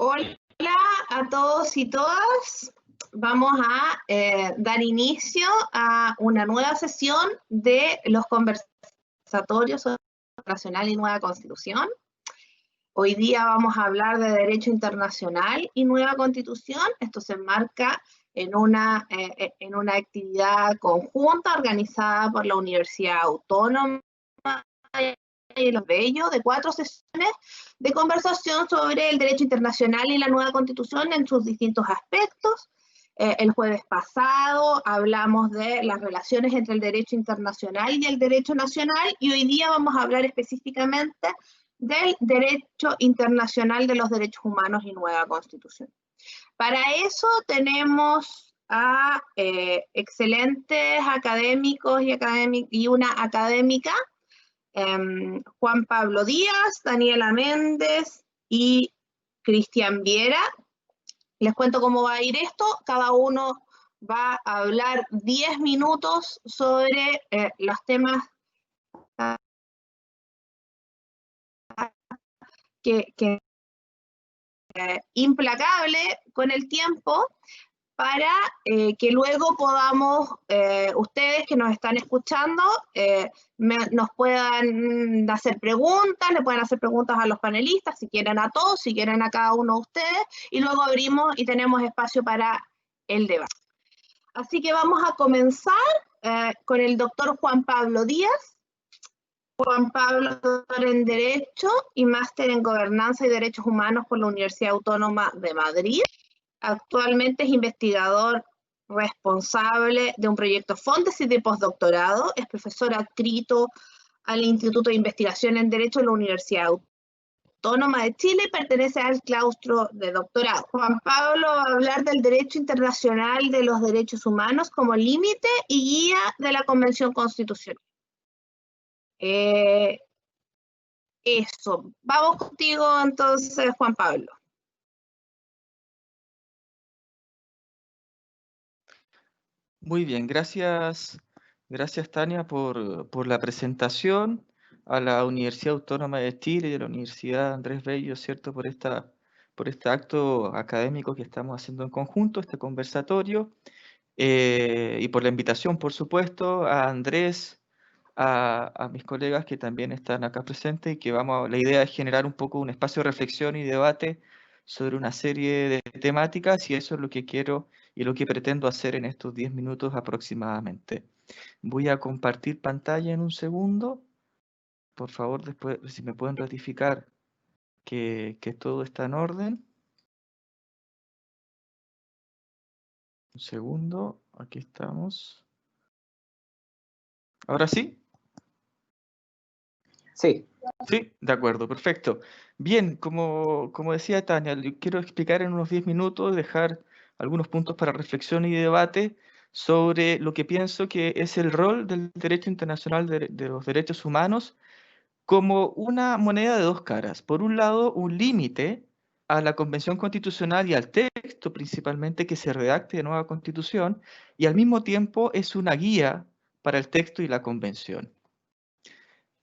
Hola a todos y todas. Vamos a dar inicio a una nueva sesión de los conversatorios sobre internacional y nueva constitución. Hoy día vamos a hablar de derecho internacional y nueva constitución. Esto se enmarca en una actividad conjunta organizada por la Universidad Autónoma de Los Bellos, de 4 sesiones de conversación sobre el derecho internacional y la nueva constitución en sus distintos aspectos. El jueves pasado hablamos de las relaciones entre el derecho internacional y el derecho nacional, y hoy día vamos a hablar específicamente del derecho internacional de los derechos humanos y nueva constitución. Para eso tenemos a excelentes académicos y una académica, Juan Pablo Díaz, Daniela Méndez y Cristian Viera. Les cuento cómo va a ir esto. Cada uno va a hablar 10 minutos sobre los temas que implacable con el tiempo, para que luego podamos, ustedes que nos están escuchando, nos puedan hacer preguntas, le pueden hacer preguntas a los panelistas, si quieren a todos, si quieren a cada uno de ustedes, y luego abrimos y tenemos espacio para el debate. Así que vamos a comenzar con el doctor Juan Pablo Díaz. Juan Pablo, doctor en Derecho y máster en Gobernanza y Derechos Humanos por la Universidad Autónoma de Madrid. Actualmente es investigador responsable de un proyecto Fontes y de postdoctorado. Es profesor adscrito al Instituto de Investigación en Derecho de la Universidad Autónoma de Chile y pertenece al claustro de doctorado. Juan Pablo va a hablar del derecho internacional de los derechos humanos como límite y guía de la Convención Constitucional. Eso. Vamos contigo entonces, Juan Pablo. Muy bien, gracias Tania por la presentación, a la Universidad Autónoma de Chile y a la Universidad Andrés Bello, ¿cierto? Por este acto académico que estamos haciendo en conjunto, este conversatorio, y por la invitación, por supuesto, a Andrés, a mis colegas que también están acá presentes, y que la idea es generar un poco un espacio de reflexión y debate sobre una serie de temáticas, y eso es lo que quiero y lo que pretendo hacer en estos 10 minutos aproximadamente. Voy a compartir pantalla en un segundo. Por favor, después, si me pueden ratificar que todo está en orden. Un segundo, aquí estamos. ¿Ahora sí? Sí. Sí, de acuerdo, perfecto. Bien, como decía Tania, quiero explicar en unos 10 minutos, dejar algunos puntos para reflexión y debate sobre lo que pienso que es el rol del derecho internacional de los derechos humanos como una moneda de dos caras. Por un lado, un límite a la Convención Constitucional y al texto principalmente que se redacte de nueva Constitución, y al mismo tiempo es una guía para el texto y la Convención.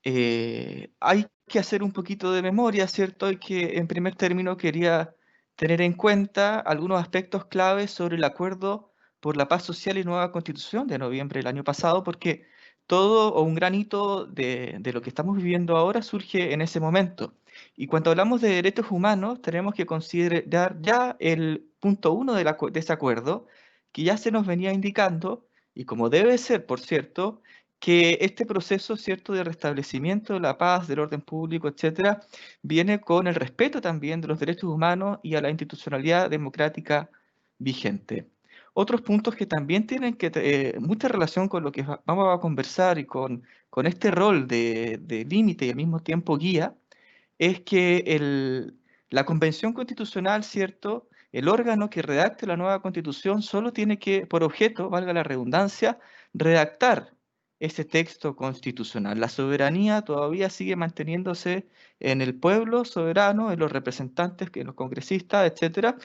Hay que hacer un poquito de memoria, ¿cierto? Y que en primer término quería tener en cuenta algunos aspectos claves sobre el Acuerdo por la Paz Social y Nueva Constitución de noviembre del año pasado, porque todo o un gran hito de lo que estamos viviendo ahora surge en ese momento. Y cuando hablamos de derechos humanos, tenemos que considerar ya el punto 1 de ese acuerdo, que ya se nos venía indicando, y como debe ser, por cierto, que este proceso, ¿cierto?, de restablecimiento de la paz, del orden público, etcétera, viene con el respeto también de los derechos humanos y a la institucionalidad democrática vigente. Otros puntos que también tienen mucha relación con lo que vamos a conversar y con este rol de límite y al mismo tiempo guía, es que la Convención Constitucional, ¿cierto?, el órgano que redacte la nueva Constitución solo tiene que, por objeto, valga la redundancia, redactar ese texto constitucional. La soberanía todavía sigue manteniéndose en el pueblo soberano, en los representantes, en los congresistas, etcétera,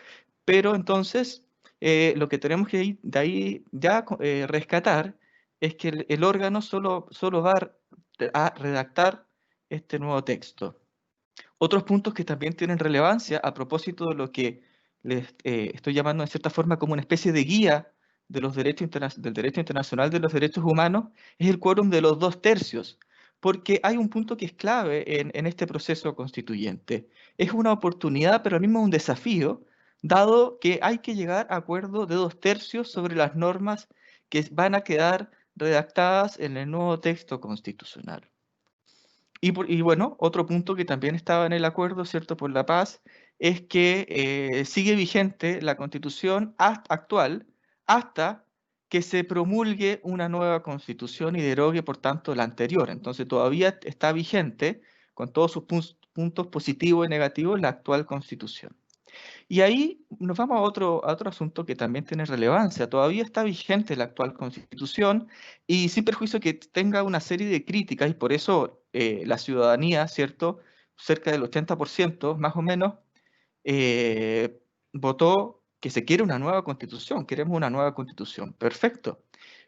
pero entonces lo que tenemos que ir de ahí ya rescatar es que el órgano solo va a redactar este nuevo texto. Otros puntos que también tienen relevancia a propósito de lo que les estoy llamando en cierta forma como una especie de guía de los del derecho internacional de los derechos humanos es el quórum de los 2/3, porque hay un punto que es clave en este proceso constituyente. Es una oportunidad, pero al mismo un desafío, dado que hay que llegar a acuerdo de 2/3 sobre las normas que van a quedar redactadas en el nuevo texto constitucional. Y bueno, otro punto que también estaba en el acuerdo, ¿cierto?, por la paz, es que sigue vigente la constitución actual hasta que se promulgue una nueva constitución y derogue, por tanto, la anterior. Entonces todavía está vigente, con todos sus puntos positivos y negativos, la actual constitución. Y ahí nos vamos a otro asunto que también tiene relevancia. Todavía está vigente la actual Constitución y sin perjuicio que tenga una serie de críticas y por eso la ciudadanía, ¿cierto? Cerca del 80% más o menos votó que se quiere una nueva Constitución, queremos una nueva Constitución. Perfecto.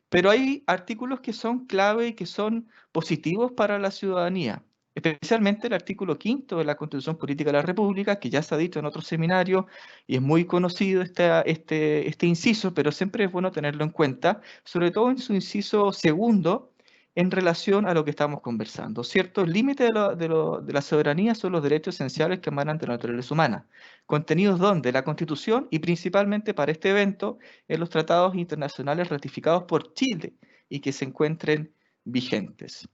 Pero hay artículos que son clave y que son positivos para la ciudadanía, especialmente el artículo 5º de la Constitución Política de la República, que ya se ha dicho en otro seminario y es muy conocido este inciso, pero siempre es bueno tenerlo en cuenta, sobre todo en su inciso segundo, en relación a lo que estamos conversando, ¿cierto? El límite de la soberanía son los derechos esenciales que emanan de la naturaleza humana, contenidos donde la Constitución y principalmente para este evento en los tratados internacionales ratificados por Chile y que se encuentren vigentes.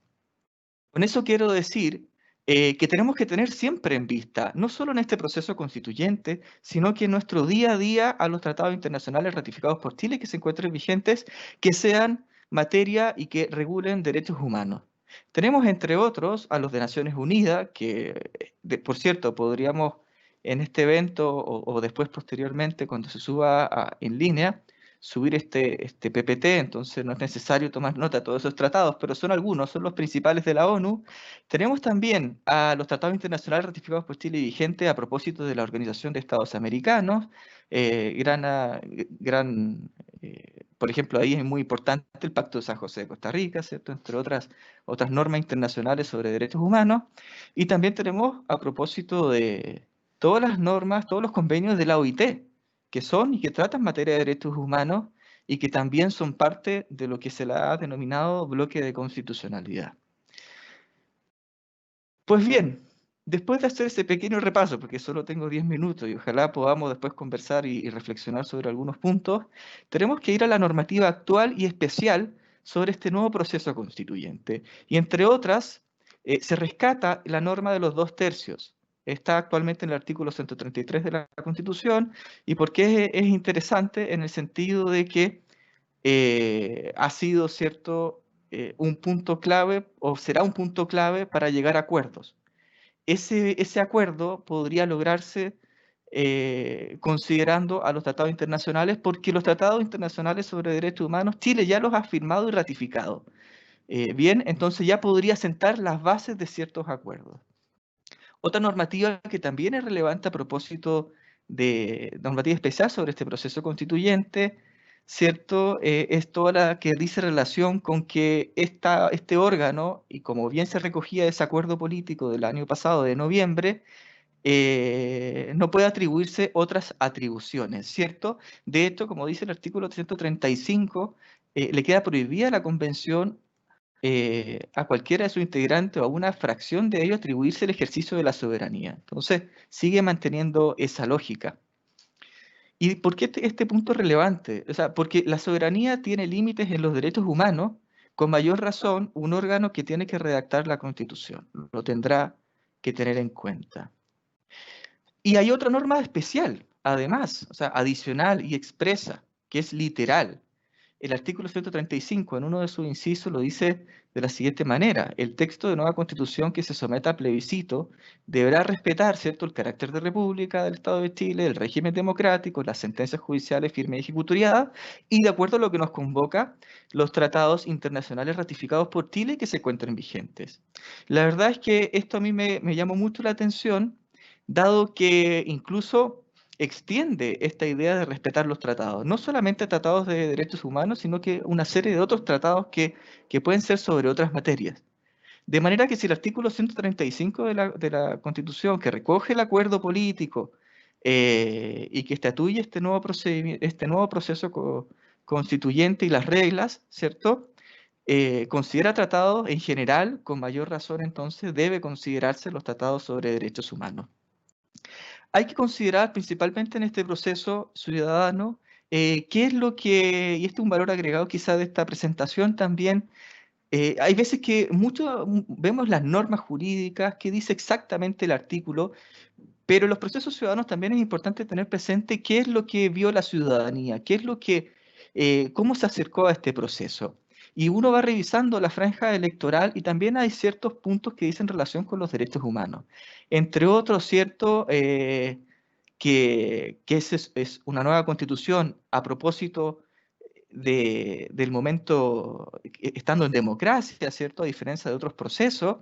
Con eso quiero decir que tenemos que tener siempre en vista, no solo en este proceso constituyente, sino que en nuestro día a día a los tratados internacionales ratificados por Chile que se encuentren vigentes, que sean materia y que regulen derechos humanos. Tenemos, entre otros, a los de Naciones Unidas, que, por cierto, podríamos en este evento o después posteriormente, cuando se suba en línea, subir este PPT, entonces no es necesario tomar nota de todos esos tratados, pero son algunos, son los principales de la ONU. Tenemos también a los tratados internacionales ratificados por Chile vigentes a propósito de la Organización de Estados Americanos, por ejemplo, ahí es muy importante el Pacto de San José de Costa Rica, ¿cierto?, entre otras normas internacionales sobre derechos humanos. Y también tenemos a propósito de todas las normas, todos los convenios de la OIT, que son y que tratan materia de derechos humanos y que también son parte de lo que se le ha denominado bloque de constitucionalidad. Pues bien, después de hacer ese pequeño repaso, porque solo tengo 10 minutos y ojalá podamos después conversar y reflexionar sobre algunos puntos, tenemos que ir a la normativa actual y especial sobre este nuevo proceso constituyente. Y entre otras, se rescata la norma de los 2/3. Está actualmente en el artículo 133 de la Constitución. ¿Y por qué es interesante? En el sentido de que ha sido, ¿cierto?, un punto clave o será un punto clave para llegar a acuerdos. Ese acuerdo podría lograrse considerando a los tratados internacionales, porque los tratados internacionales sobre derechos humanos, Chile ya los ha firmado y ratificado. Bien, entonces ya podría sentar las bases de ciertos acuerdos. Otra normativa que también es relevante a propósito de normativa especial sobre este proceso constituyente, ¿cierto? Es toda la que dice relación con que este órgano, y como bien se recogía de ese acuerdo político del año pasado, de noviembre, no puede atribuirse otras atribuciones, ¿cierto? De hecho, como dice el artículo 135, le queda prohibida a la Convención a cualquiera de sus integrantes o a una fracción de ellos atribuirse el ejercicio de la soberanía. Entonces, sigue manteniendo esa lógica. ¿Y por qué este punto es relevante? O sea, porque la soberanía tiene límites en los derechos humanos, con mayor razón, un órgano que tiene que redactar la Constitución lo tendrá que tener en cuenta. Y hay otra norma especial, además, o sea, adicional y expresa, que es literal. El artículo 135, en uno de sus incisos, lo dice de la siguiente manera: el texto de nueva constitución que se someta a plebiscito deberá respetar, ¿cierto?, el carácter de república del Estado de Chile, el régimen democrático, las sentencias judiciales firmes y ejecutoriadas, y de acuerdo a lo que nos convoca, los tratados internacionales ratificados por Chile que se encuentren vigentes. La verdad es que esto a mí me llamó mucho la atención, dado que incluso extiende esta idea de respetar los tratados, no solamente tratados de derechos humanos, sino que una serie de otros tratados que pueden ser sobre otras materias. De manera que si el artículo 135 de la Constitución, que recoge el acuerdo político y que estatuye este nuevo proceso constituyente y las reglas, ¿cierto? Considera tratados en general, con mayor razón entonces debe considerarse los tratados sobre derechos humanos. Hay que considerar principalmente en este proceso ciudadano qué es lo que, y este es un valor agregado quizá de esta presentación también, hay veces que vemos las normas jurídicas que dice exactamente el artículo, pero en los procesos ciudadanos también es importante tener presente qué es lo que vio la ciudadanía, qué es lo que, cómo se acercó a este proceso. Y uno va revisando la franja electoral y también hay ciertos puntos que dicen relación con los derechos humanos. Entre otros, ¿cierto? Que es una nueva constitución a propósito del momento, estando en democracia, ¿cierto? A diferencia de otros procesos,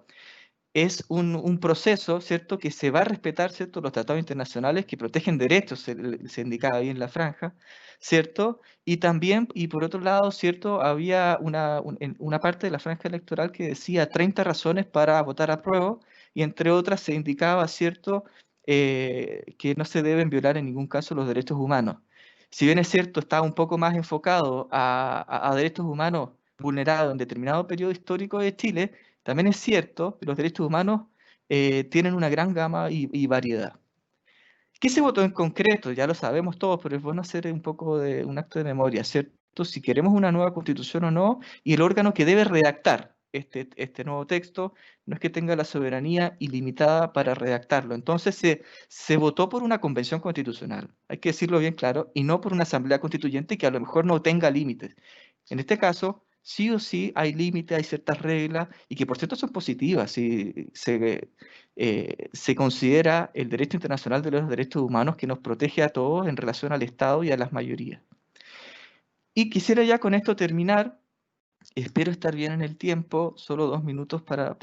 es un proceso, ¿cierto?, que se va a respetar, ¿cierto?, los tratados internacionales que protegen derechos, se indicaba ahí en la franja, ¿cierto? Y también, y por otro lado, ¿cierto?, había una parte de la franja electoral que decía 30 razones para votar a prueba, y entre otras se indicaba, ¿cierto?, que no se deben violar en ningún caso los derechos humanos. Si bien es cierto, estaba un poco más enfocado a derechos humanos vulnerados en determinado periodo histórico de Chile, también es cierto que los derechos humanos tienen una gran gama y variedad. ¿Qué se votó en concreto? Ya lo sabemos todos, pero es bueno hacer un poco de un acto de memoria, ¿cierto? Si queremos una nueva constitución o no, y el órgano que debe redactar este nuevo texto no es que tenga la soberanía ilimitada para redactarlo. Entonces se votó por una convención constitucional, hay que decirlo bien claro, y no por una asamblea constituyente que a lo mejor no tenga límites. En este caso, sí o sí hay límites, hay ciertas reglas, y que por cierto son positivas. Si se considera el derecho internacional de los derechos humanos que nos protege a todos en relación al Estado y a las mayorías. Y quisiera ya con esto terminar. Espero estar bien en el tiempo, solo 2 minutos para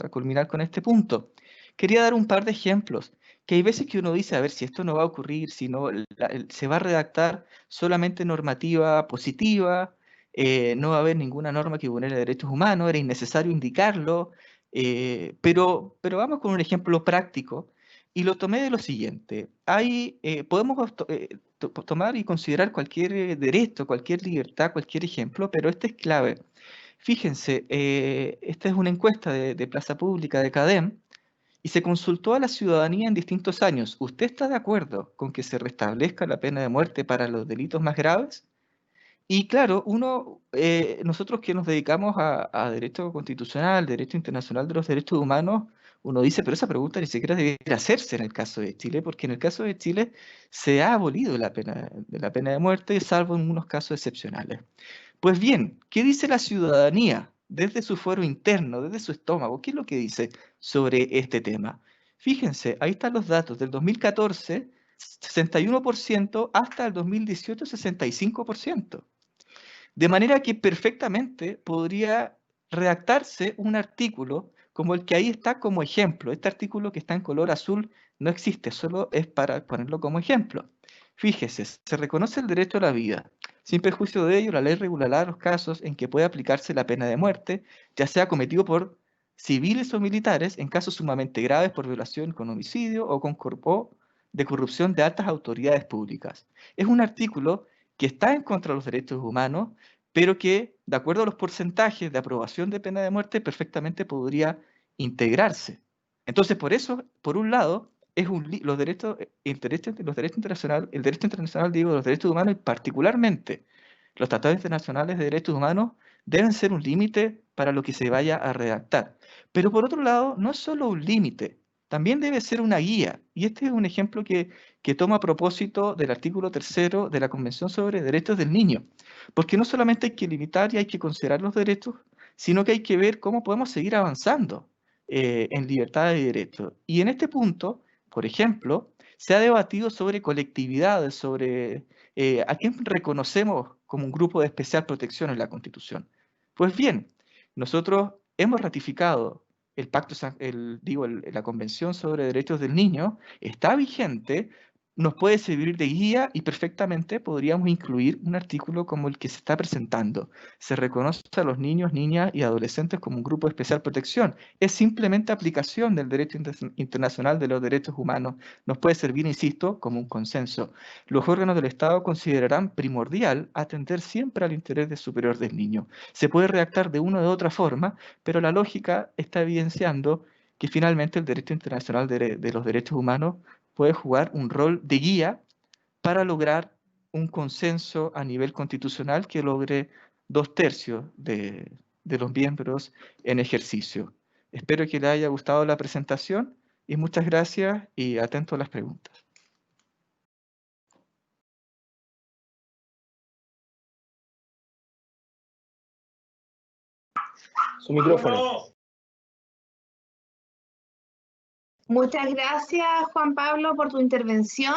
culminar con este punto. Quería dar un par de ejemplos, que hay veces que uno dice, a ver, si esto no va a ocurrir, si no, se va a redactar solamente normativa positiva, no va a haber ninguna norma que vulnere derechos humanos, era innecesario indicarlo, pero vamos con un ejemplo práctico, y lo tomé de lo siguiente. Podemos tomar y considerar cualquier derecho, cualquier libertad, cualquier ejemplo, pero este es clave. Fíjense, esta es una encuesta de Plaza Pública de CADEM y se consultó a la ciudadanía en distintos años. ¿Usted está de acuerdo con que se restablezca la pena de muerte para los delitos más graves? Y claro, nosotros que nos dedicamos a derecho constitucional, derecho internacional de los derechos humanos, uno dice, pero esa pregunta ni siquiera debería hacerse en el caso de Chile, porque en el caso de Chile se ha abolido la pena de muerte, salvo en unos casos excepcionales. Pues bien, ¿qué dice la ciudadanía desde su fuero interno, desde su estómago? ¿Qué es lo que dice sobre este tema? Fíjense, ahí están los datos del 2014, 61%, hasta el 2018, 65%. De manera que perfectamente podría redactarse un artículo como el que ahí está como ejemplo. Este artículo que está en color azul no existe, solo es para ponerlo como ejemplo. Fíjese, se reconoce el derecho a la vida. Sin perjuicio de ello, la ley regulará los casos en que puede aplicarse la pena de muerte, ya sea cometido por civiles o militares, en casos sumamente graves por violación con homicidio o con de corrupción de altas autoridades públicas. Es un artículo que está en contra de los derechos humanos, pero que, de acuerdo a los porcentajes de aprobación de pena de muerte, perfectamente podría integrarse. Entonces, por eso, por un lado, los derechos internacionales, el derecho internacional, digo, de los derechos humanos, y particularmente los tratados internacionales de derechos humanos, deben ser un límite para lo que se vaya a redactar. Pero por otro lado, no es solo un límite, también debe ser una guía. Y este es un ejemplo que toma a propósito del artículo 3 de la Convención sobre Derechos del Niño. Porque no solamente hay que limitar y hay que considerar los derechos, sino que hay que ver cómo podemos seguir avanzando en libertad y derechos. Y en este punto, por ejemplo, se ha debatido sobre colectividades, sobre a quién reconocemos como un grupo de especial protección en la Constitución. Pues bien, nosotros hemos ratificado el pacto, la Convención sobre Derechos del Niño, está vigente, nos puede servir de guía y perfectamente podríamos incluir un artículo como el que se está presentando. Se reconoce a los niños, niñas y adolescentes como un grupo de especial protección. Es simplemente aplicación del derecho internacional de los derechos humanos. Nos puede servir, insisto, como un consenso. Los órganos del Estado considerarán primordial atender siempre al interés superior del niño. Se puede redactar de una u otra forma, pero la lógica está evidenciando que finalmente el derecho internacional de los derechos humanos puede jugar un rol de guía para lograr un consenso a nivel constitucional que logre 2/3 de los miembros en ejercicio. Espero que les haya gustado la presentación y muchas gracias y atento a las preguntas. Su micrófono. Muchas gracias, Juan Pablo, por tu intervención.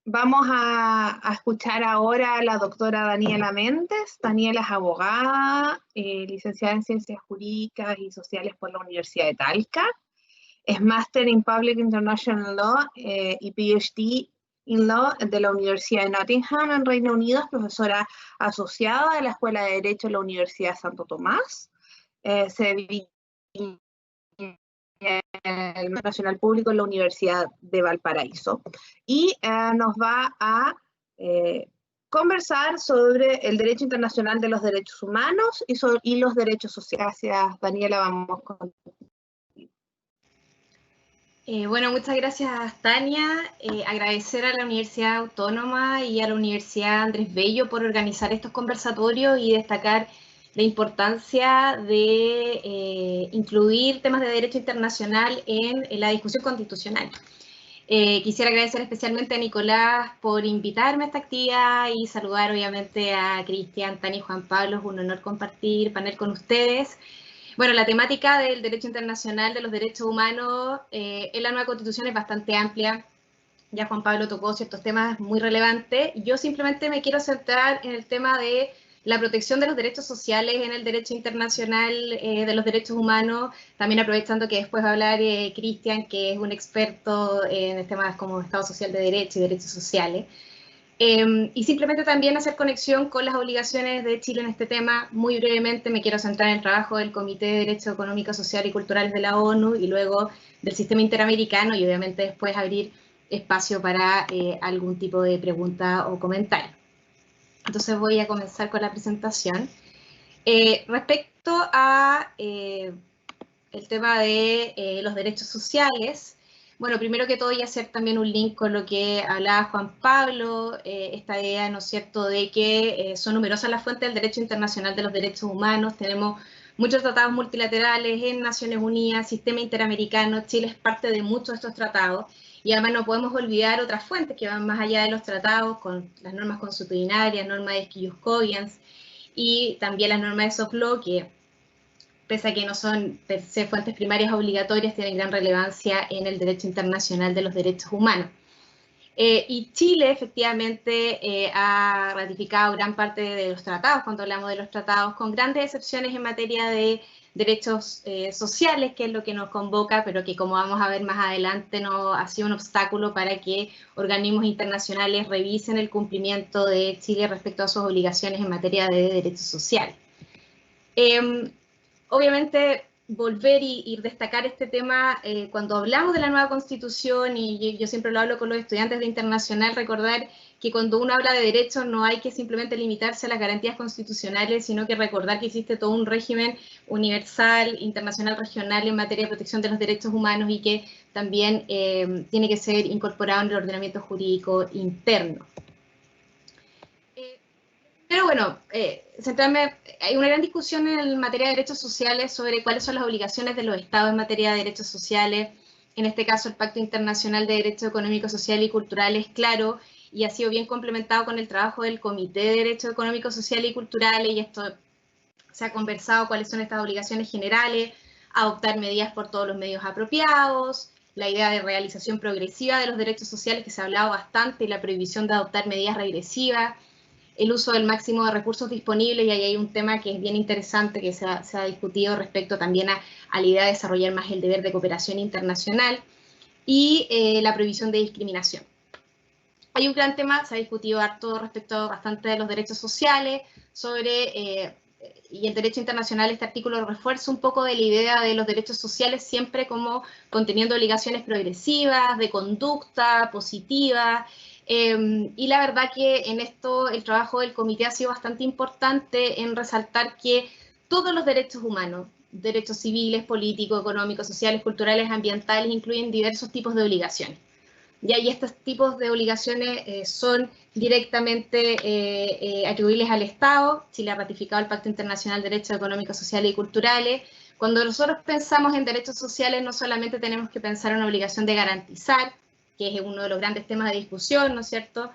Vamos a escuchar ahora a la doctora Daniela Méndez. Daniela es abogada, licenciada en Ciencias Jurídicas y Sociales por la Universidad de Talca. Es Máster in Public International Law y PhD in Law de la Universidad de Nottingham en Reino Unido. Es profesora asociada de la Escuela de Derecho de la Universidad de Santo Tomás. Se dedica el Nacional Público en la Universidad de Valparaíso y nos va a conversar sobre el derecho internacional de los derechos humanos y los derechos sociales. Gracias, Daniela, vamos con... Bueno, muchas gracias, Tania. Agradecer a la Universidad Autónoma y a la Universidad Andrés Bello por organizar estos conversatorios y destacar la importancia de incluir temas de derecho internacional en la discusión constitucional. Quisiera agradecer especialmente a Nicolás por invitarme a esta actividad y saludar obviamente a Cristian, Tania y Juan Pablo. Es un honor compartir panel con ustedes. Bueno, la temática del derecho internacional de los derechos humanos en la nueva Constitución es bastante amplia. Ya Juan Pablo tocó ciertos temas muy relevantes. Yo simplemente me quiero centrar en el tema de la protección de los derechos sociales en el derecho internacional de los derechos humanos, también aprovechando que después va a hablar Cristian, que es un experto en temas como Estado Social de Derecho y derechos sociales. Y simplemente también hacer conexión con las obligaciones de Chile en este tema. Muy brevemente me quiero centrar en el trabajo del Comité de Derechos Económicos, Sociales y Culturales de la ONU y luego del sistema interamericano y obviamente después abrir espacio para algún tipo de pregunta o comentario. Entonces voy a comenzar con la presentación. Respecto a el tema de los derechos sociales, bueno, primero que todo voy a hacer también un link con lo que hablaba Juan Pablo, esta idea, ¿no es cierto?, de que son numerosas las fuentes del derecho internacional de los derechos humanos. Tenemos muchos tratados multilaterales en Naciones Unidas, sistema interamericano. Chile es parte de muchos de estos tratados. Y además no podemos olvidar otras fuentes que van más allá de los tratados, con las normas consuetudinarias, normas de Quillos-Coggins y también las normas de soft law, que pese a que no son per se fuentes primarias obligatorias, tienen gran relevancia en el derecho internacional de los derechos humanos. Y Chile efectivamente ha ratificado gran parte de los tratados, cuando hablamos de los tratados, con grandes excepciones en materia de derechos sociales, que es lo que nos convoca, pero que como vamos a ver más adelante no ha sido un obstáculo para que organismos internacionales revisen el cumplimiento de Chile respecto a sus obligaciones en materia de derechos sociales. Obviamente volver y destacar este tema cuando hablamos de la nueva Constitución, y yo siempre lo hablo con los estudiantes de internacional, recordar que cuando uno habla de derechos no hay que simplemente limitarse a las garantías constitucionales, sino que recordar que existe todo un régimen universal, internacional, regional en materia de protección de los derechos humanos y que también tiene que ser incorporado en el ordenamiento jurídico interno. Pero bueno, centrarme, hay una gran discusión en materia de derechos sociales sobre cuáles son las obligaciones de los estados en materia de derechos sociales. En este caso, el Pacto Internacional de Derechos Económicos, Sociales y Culturales es claro y ha sido bien complementado con el trabajo del Comité de Derechos Económicos, Sociales y Culturales, y esto se ha conversado cuáles son estas obligaciones generales, adoptar medidas por todos los medios apropiados, la idea de realización progresiva de los derechos sociales que se ha hablado bastante y la prohibición de adoptar medidas regresivas, el uso del máximo de recursos disponibles, y ahí hay un tema que es bien interesante que se ha discutido respecto también a la idea de desarrollar más el deber de cooperación internacional, y la prohibición de discriminación. Hay un gran tema, se ha discutido harto respecto bastante de los derechos sociales, y el derecho internacional, este artículo refuerza un poco de la idea de los derechos sociales siempre como conteniendo obligaciones progresivas, de conducta positiva, y la verdad que en esto el trabajo del comité ha sido bastante importante en resaltar que todos los derechos humanos, derechos civiles, políticos, económicos, sociales, culturales, ambientales, incluyen diversos tipos de obligaciones. Y ahí estos tipos de obligaciones son directamente atribuibles al Estado. Chile ha ratificado el Pacto Internacional de Derechos Económicos, Sociales y Culturales. Cuando nosotros pensamos en derechos sociales, no solamente tenemos que pensar en una obligación de garantizar, que es uno de los grandes temas de discusión, ¿no es cierto?,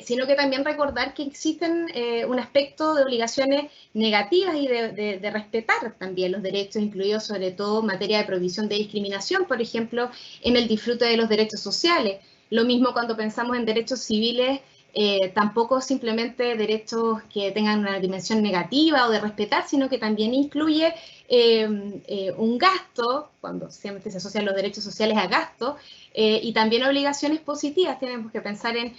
sino que también recordar que existen un aspecto de obligaciones negativas y de respetar también los derechos, incluidos sobre todo en materia de prohibición de discriminación, por ejemplo, en el disfrute de los derechos sociales. Lo mismo cuando pensamos en derechos civiles, tampoco simplemente derechos que tengan una dimensión negativa o de respetar, sino que también incluye un gasto, cuando siempre se asocian los derechos sociales a gasto, y también obligaciones positivas. Tenemos que pensar en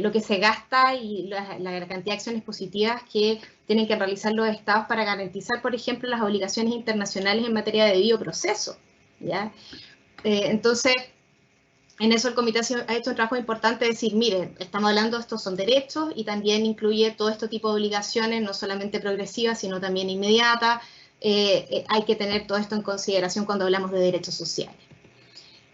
lo que se gasta y la cantidad de acciones positivas que tienen que realizar los estados para garantizar, por ejemplo, las obligaciones internacionales en materia de debido proceso, ¿ya? Entonces, en eso el comité ha hecho un trabajo importante de decir, miren, estamos hablando de estos son derechos y también incluye todo este tipo de obligaciones, no solamente progresivas, sino también inmediatas. Hay que tener todo esto en consideración cuando hablamos de derechos sociales.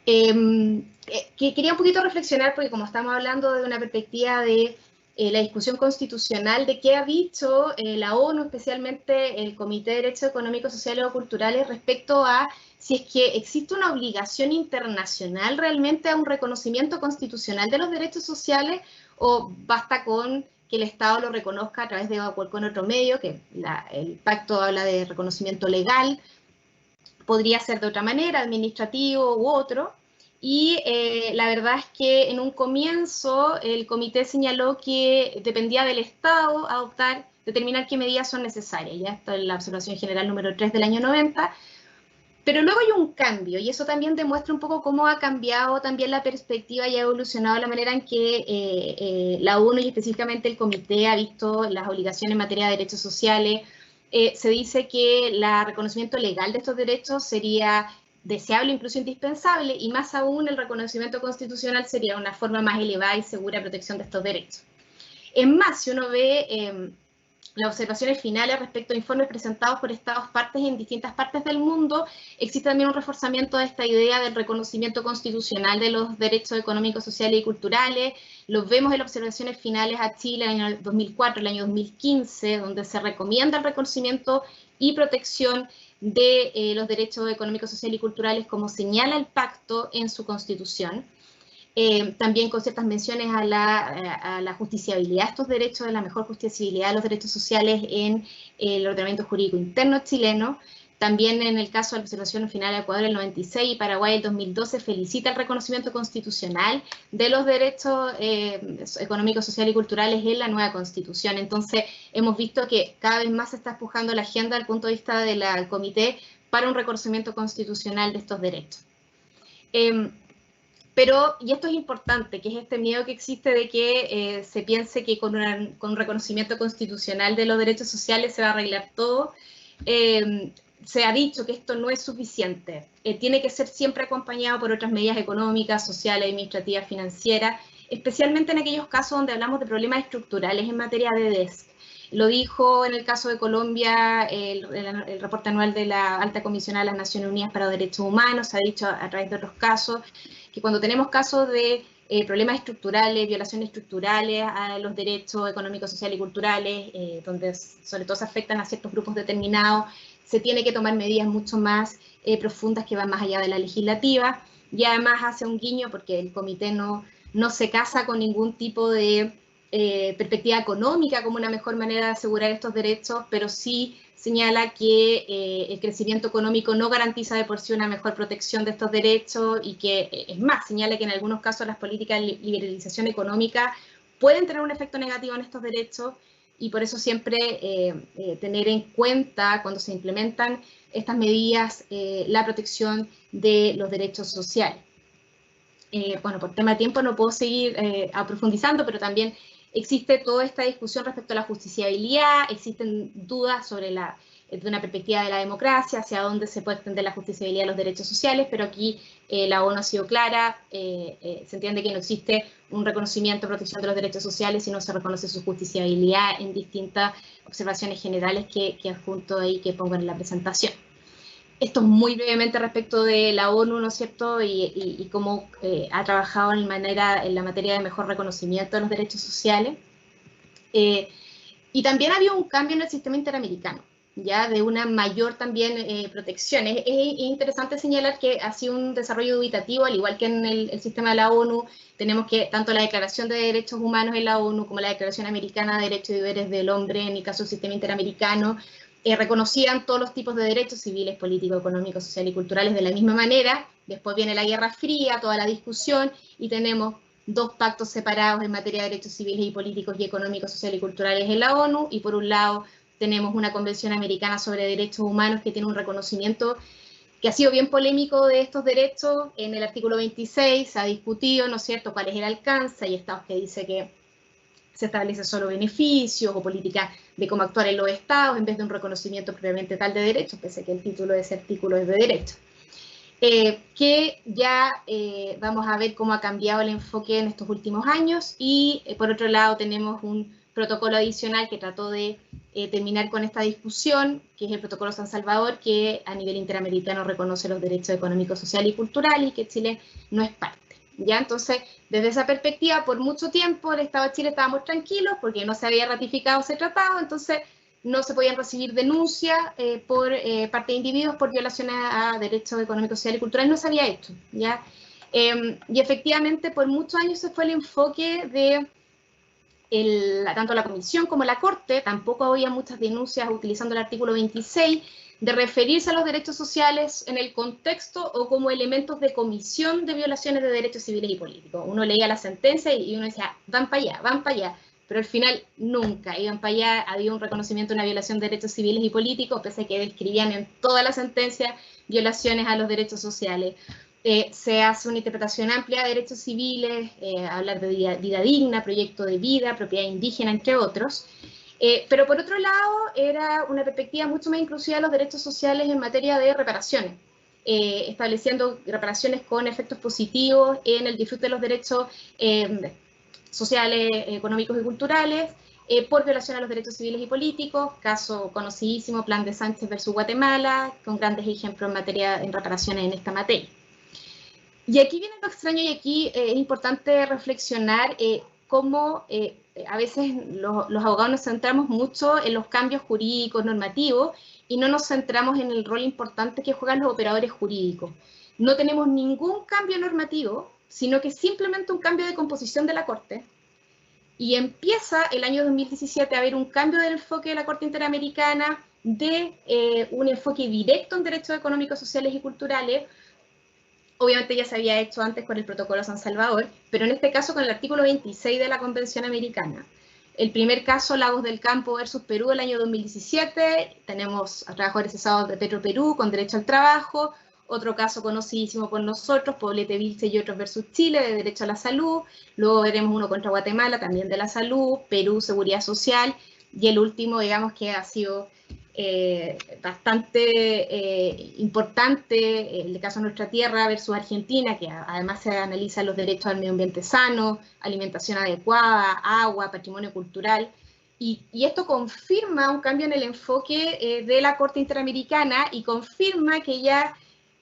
Que quería un poquito reflexionar, porque como estamos hablando de una perspectiva de la discusión constitucional, de qué ha dicho la ONU, especialmente el Comité de Derechos Económicos, Sociales o Culturales, respecto a si es que existe una obligación internacional realmente a un reconocimiento constitucional de los derechos sociales, o basta con que el Estado lo reconozca a través de cualquier otro medio, que el pacto habla de reconocimiento legal, podría ser de otra manera, administrativo u otro. Y la verdad es que en un comienzo el comité señaló que dependía del Estado determinar qué medidas son necesarias. Ya está en la observación general número 3 del año 90. Pero luego hay un cambio, y eso también demuestra un poco cómo ha cambiado también la perspectiva y ha evolucionado la manera en que la ONU y específicamente el comité ha visto las obligaciones en materia de derechos sociales. Se dice que el reconocimiento legal de estos derechos sería deseable, incluso indispensable, y más aún el reconocimiento constitucional sería una forma más elevada y segura de protección de estos derechos. Es más, si uno ve las observaciones finales respecto a informes presentados por estados partes en distintas partes del mundo, existe también un reforzamiento de esta idea del reconocimiento constitucional de los derechos económicos, sociales y culturales. Los vemos en las observaciones finales a Chile en el año 2004, el año 2015, donde se recomienda el reconocimiento y protección de los derechos económicos, sociales y culturales, como señala el pacto en su constitución. También con ciertas menciones a la justiciabilidad de estos derechos, de la mejor justiciabilidad de los derechos sociales en el ordenamiento jurídico interno chileno. También en el caso de la observación final de Ecuador el 96 y Paraguay el 2012 felicita el reconocimiento constitucional de los derechos económicos, sociales y culturales en la nueva constitución. Entonces hemos visto que cada vez más se está empujando la agenda desde el punto de vista del comité para un reconocimiento constitucional de estos derechos. Pero, y esto es importante, que es este miedo que existe de que se piense que con un reconocimiento constitucional de los derechos sociales se va a arreglar todo. Se ha dicho que esto no es suficiente. Tiene que ser siempre acompañado por otras medidas económicas, sociales, administrativas, financieras, especialmente en aquellos casos donde hablamos de problemas estructurales en materia de DESC. Lo dijo en el caso de Colombia el reporte anual de la Alta Comisionada de las Naciones Unidas para los Derechos Humanos, se ha dicho a través de otros casos, que cuando tenemos casos de problemas estructurales, violaciones estructurales a los derechos económicos, sociales y culturales, donde sobre todo se afectan a ciertos grupos determinados, se tiene que tomar medidas mucho más profundas que van más allá de la legislativa, y además hace un guiño porque el comité no se casa con ningún tipo de perspectiva económica como una mejor manera de asegurar estos derechos, pero sí señala que el crecimiento económico no garantiza de por sí una mejor protección de estos derechos y que, es más, señala que en algunos casos las políticas de liberalización económica pueden tener un efecto negativo en estos derechos, y por eso siempre tener en cuenta cuando se implementan estas medidas la protección de los derechos sociales. bueno, por tema de tiempo no puedo seguir aprofundizando, pero también existe toda esta discusión respecto a la justiciabilidad, existen dudas sobre de una perspectiva de la democracia, hacia dónde se puede extender la justiciabilidad de los derechos sociales, pero aquí la ONU ha sido clara, se entiende que no existe un reconocimiento o protección de los derechos sociales, sino se reconoce su justiciabilidad en distintas observaciones generales que adjunto ahí, que pongo en la presentación. Esto es muy brevemente respecto de la ONU, ¿no es cierto?, y cómo ha trabajado en la materia de mejor reconocimiento de los derechos sociales. Y también había un cambio en el sistema interamericano, ya de una mayor también protección. Es interesante señalar que ha sido un desarrollo dubitativo, al igual que en el sistema de la ONU. Tenemos que tanto la Declaración de Derechos Humanos en la ONU como la Declaración Americana de Derechos y Deberes del Hombre, en el caso del sistema interamericano, reconocían todos los tipos de derechos civiles, políticos, económicos, sociales y culturales de la misma manera. Después viene la Guerra Fría, toda la discusión, y tenemos dos pactos separados en materia de derechos civiles y políticos y económicos, sociales y culturales en la ONU, y por un lado tenemos una Convención Americana sobre Derechos Humanos que tiene un reconocimiento que ha sido bien polémico de estos derechos. En el artículo 26 se ha discutido, ¿no es cierto?, cuál es el alcance. Hay estados que dicen que se establece solo beneficios o políticas de cómo actuar en los estados en vez de un reconocimiento previamente tal de derechos, pese a que el título de ese artículo es de derechos. Que ya vamos a ver cómo ha cambiado el enfoque en estos últimos años, y por otro lado tenemos un protocolo adicional que trató de terminar con esta discusión, que es el Protocolo San Salvador, que a nivel interamericano reconoce los derechos económicos, sociales y culturales, y que Chile no es parte. ¿Ya? Entonces, desde esa perspectiva, por mucho tiempo el Estado de Chile estábamos tranquilos porque no se había ratificado ese tratado, entonces no se podían recibir denuncias por parte de individuos por violaciones a derechos económicos, sociales y culturales, no se había hecho, ¿ya? Y efectivamente por muchos años se fue el enfoque de tanto la Comisión como la Corte, tampoco había muchas denuncias utilizando el artículo 26, de referirse a los derechos sociales en el contexto o como elementos de comisión de violaciones de derechos civiles y políticos. Uno leía la sentencia y uno decía, van para allá, pero al final nunca iban para allá. Había un reconocimiento de una violación de derechos civiles y políticos, pese a que describían en toda la sentencia violaciones a los derechos sociales. Se hace una interpretación amplia de derechos civiles, hablar de vida digna, proyecto de vida, propiedad indígena, entre otros. Pero por otro lado, era una perspectiva mucho más inclusiva de los derechos sociales en materia de reparaciones, estableciendo reparaciones con efectos positivos en el disfrute de los derechos sociales, económicos y culturales, por violación a los derechos civiles y políticos, caso conocidísimo, Plan de Sánchez versus Guatemala, con grandes ejemplos en reparaciones en esta materia. Y aquí viene lo extraño, y aquí es importante reflexionar cómo a veces los abogados nos centramos mucho en los cambios jurídicos, normativos, y no nos centramos en el rol importante que juegan los operadores jurídicos. No tenemos ningún cambio normativo, sino que simplemente un cambio de composición de la Corte, y empieza el año 2017 a haber un cambio del enfoque de la Corte Interamericana, de un enfoque directo en derechos económicos, sociales y culturales. Obviamente ya se había hecho antes con el Protocolo San Salvador, pero en este caso con el artículo 26 de la Convención Americana. El primer caso, Lagos del Campo versus Perú, el año 2017, tenemos a trabajadores cesados de Petro Perú con derecho al trabajo. Otro caso conocidísimo por nosotros, Poblete Vilche y otros versus Chile, de derecho a la salud. Luego veremos uno contra Guatemala, también de la salud. Perú, seguridad social. Y el último, digamos que ha sido bastante importante, el caso de Nuestra Tierra versus Argentina, que además se analizan los derechos al medio ambiente sano, alimentación adecuada, agua, patrimonio cultural. Y esto confirma un cambio en el enfoque de la Corte Interamericana, y confirma que ya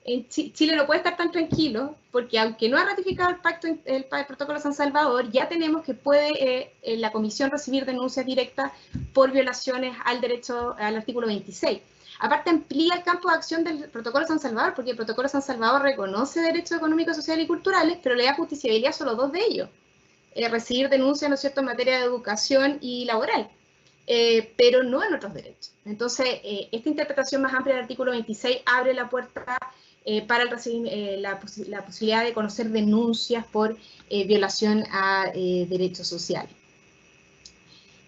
en Chile no puede estar tan tranquilo, porque aunque no ha ratificado el Protocolo San Salvador, ya tenemos que puede la Comisión recibir denuncias directas por violaciones al artículo 26. Aparte, amplía el campo de acción del Protocolo San Salvador, porque el Protocolo San Salvador reconoce derechos económicos, sociales y culturales, pero le da justiciabilidad a solo dos de ellos. Recibir denuncias, ¿no es cierto?, en materia de educación y laboral, pero no en otros derechos. Entonces, esta interpretación más amplia del artículo 26 abre la puerta para la posibilidad de conocer denuncias por violación a derechos sociales.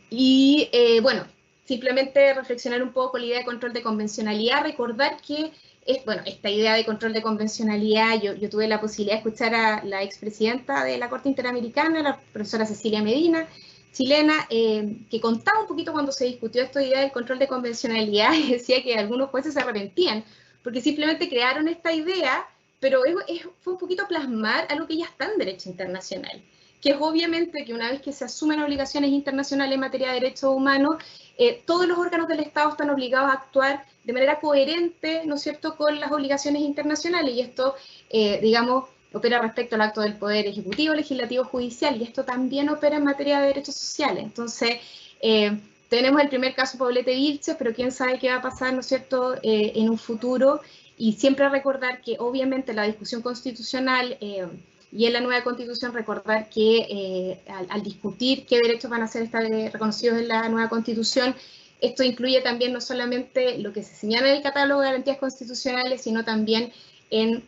Y bueno, simplemente reflexionar un poco con la idea de control de convencionalidad, recordar que bueno, esta idea de control de convencionalidad, yo tuve la posibilidad de escuchar a la expresidenta de la Corte Interamericana, la profesora Cecilia Medina, chilena, que contaba un poquito cuando se discutió esta idea del control de convencionalidad y decía que algunos jueces se arrepentían porque simplemente crearon esta idea, pero fue un poquito plasmar algo que ya está en derecho internacional, que es obviamente que una vez que se asumen obligaciones internacionales en materia de derechos humanos, todos los órganos del Estado están obligados a actuar de manera coherente, ¿no es cierto?, con las obligaciones internacionales, y esto, digamos, opera respecto al acto del Poder Ejecutivo, Legislativo, Judicial, y esto también opera en materia de derechos sociales. Entonces, tenemos el primer caso Poblete Vilches, pero quién sabe qué va a pasar, ¿no es cierto?, en un futuro, y siempre recordar que obviamente la discusión constitucional y en la nueva Constitución recordar que al discutir qué derechos van a ser reconocidos en la nueva Constitución, esto incluye también no solamente lo que se señala en el catálogo de garantías constitucionales, sino también en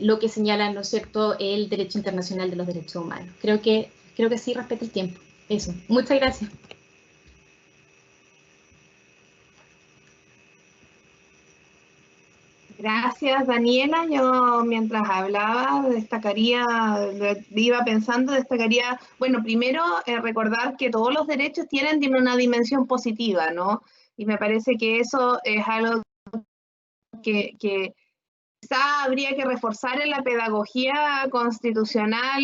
lo que señala, ¿no es cierto?, el derecho internacional de los derechos humanos. Creo que sí respeta el tiempo. Eso. Muchas gracias. Gracias, Daniela. Yo mientras hablaba destacaría, bueno, primero recordar que todos los derechos tienen una dimensión positiva, ¿no? Y me parece que eso es algo que quizá habría que reforzar en la pedagogía constitucional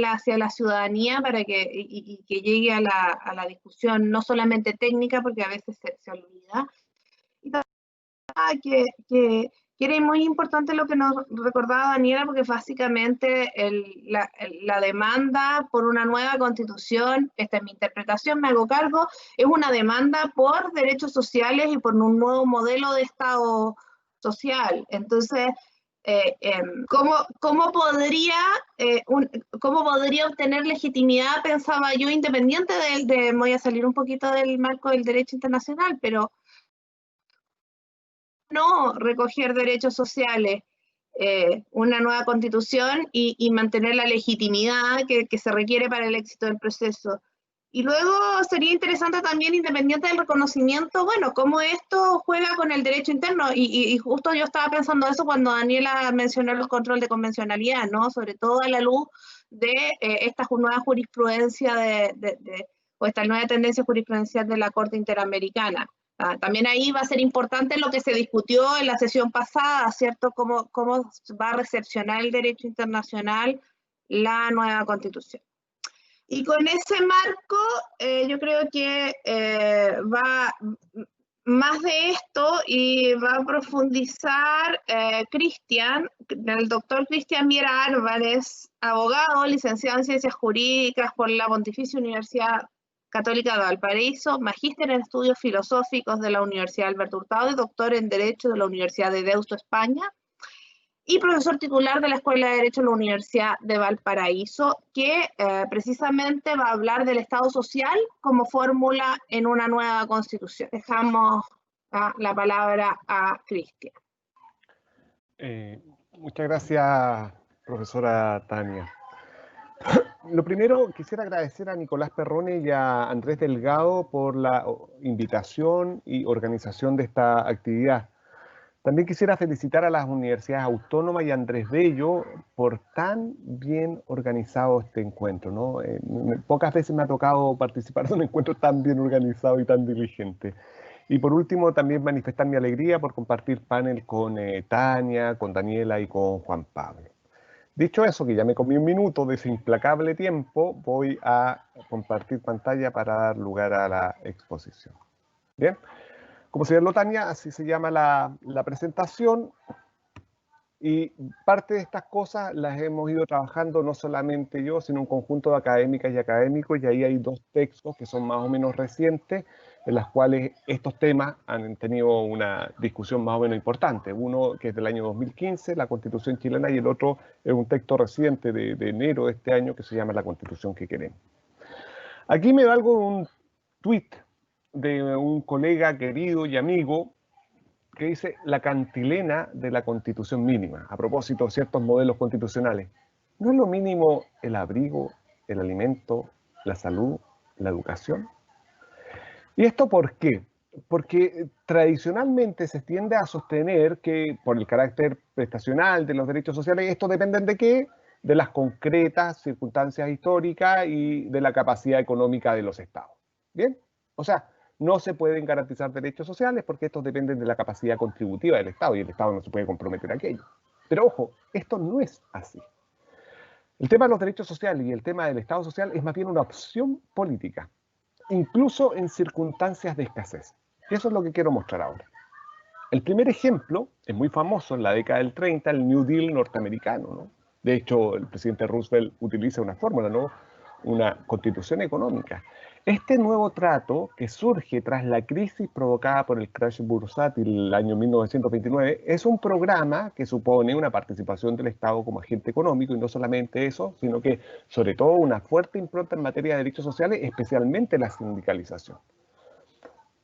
hacia la ciudadanía para que llegue a la discusión no solamente técnica, porque a veces se olvida. Y que era muy importante lo que nos recordaba Daniela, porque básicamente la demanda por una nueva constitución, esta es mi interpretación, me hago cargo, es una demanda por derechos sociales y por un nuevo modelo de Estado social. Entonces, ¿cómo podría obtener legitimidad, pensaba yo, independiente voy a salir un poquito del marco del derecho internacional, pero no recoger derechos sociales, una nueva constitución y mantener la legitimidad que se requiere para el éxito del proceso? Y luego sería interesante también, independiente del reconocimiento, bueno, cómo esto juega con el derecho interno, y justo yo estaba pensando eso cuando Daniela mencionó el control de convencionalidad, ¿no? Sobre todo a la luz de esta nueva jurisprudencia o esta nueva tendencia jurisprudencial de la Corte Interamericana. También ahí va a ser importante lo que se discutió en la sesión pasada, ¿cierto? Cómo va a recepcionar el derecho internacional la nueva constitución. Y con ese marco, yo creo que va más de esto y va a profundizar el doctor Cristian Viera Álvarez, abogado, licenciado en Ciencias Jurídicas por la Pontificia Universidad Católica de Valparaíso, magíster en Estudios Filosóficos de la Universidad Alberto Hurtado y doctor en Derecho de la Universidad de Deusto, España, y profesor titular de la Escuela de Derecho de la Universidad de Valparaíso, que precisamente va a hablar del Estado social como fórmula en una nueva constitución. Dejamos la palabra a Cristian. Muchas gracias, profesora Tania. Lo primero, quisiera agradecer a Nicolás Perrone y a Andrés Delgado por la invitación y organización de esta actividad. También quisiera felicitar a las universidades autónomas y a Andrés Bello por tan bien organizado este encuentro, ¿no? Pocas veces me ha tocado participar de un encuentro tan bien organizado y tan diligente. Y por último, también manifestar mi alegría por compartir panel con Tania, con Daniela y con Juan Pablo. Dicho eso, que ya me comí un minuto de ese implacable tiempo, voy a compartir pantalla para dar lugar a la exposición. Bien. Como señaló Tania, así se llama la presentación, y parte de estas cosas las hemos ido trabajando no solamente yo, sino un conjunto de académicas y académicos, y ahí hay dos textos que son más o menos recientes, en las cuales estos temas han tenido una discusión más o menos importante. Uno que es del año 2015, la Constitución chilena, y el otro es un texto reciente de enero de este año que se llama La Constitución que queremos. Aquí me valgo un tuit de un colega querido y amigo que dice la cantilena de la Constitución mínima, a propósito de ciertos modelos constitucionales. ¿No es lo mínimo el abrigo, el alimento, la salud, la educación? ¿Y esto por qué? Porque tradicionalmente se tiende a sostener que por el carácter prestacional de los derechos sociales, estos dependen de qué? De las concretas circunstancias históricas y de la capacidad económica de los estados. ¿Bien? O sea, no se pueden garantizar derechos sociales porque estos dependen de la capacidad contributiva del Estado y el Estado no se puede comprometer a aquello. Pero ojo, esto no es así. El tema de los derechos sociales y el tema del Estado social es más bien una opción política, incluso en circunstancias de escasez. Y eso es lo que quiero mostrar ahora. El primer ejemplo es muy famoso en la década del 30, el New Deal norteamericano, ¿no? De hecho, el presidente Roosevelt utiliza una fórmula, ¿no? Una constitución económica. Este nuevo trato que surge tras la crisis provocada por el crash bursátil el año 1929 es un programa que supone una participación del Estado como agente económico y no solamente eso, sino que sobre todo una fuerte impronta en materia de derechos sociales, especialmente la sindicalización.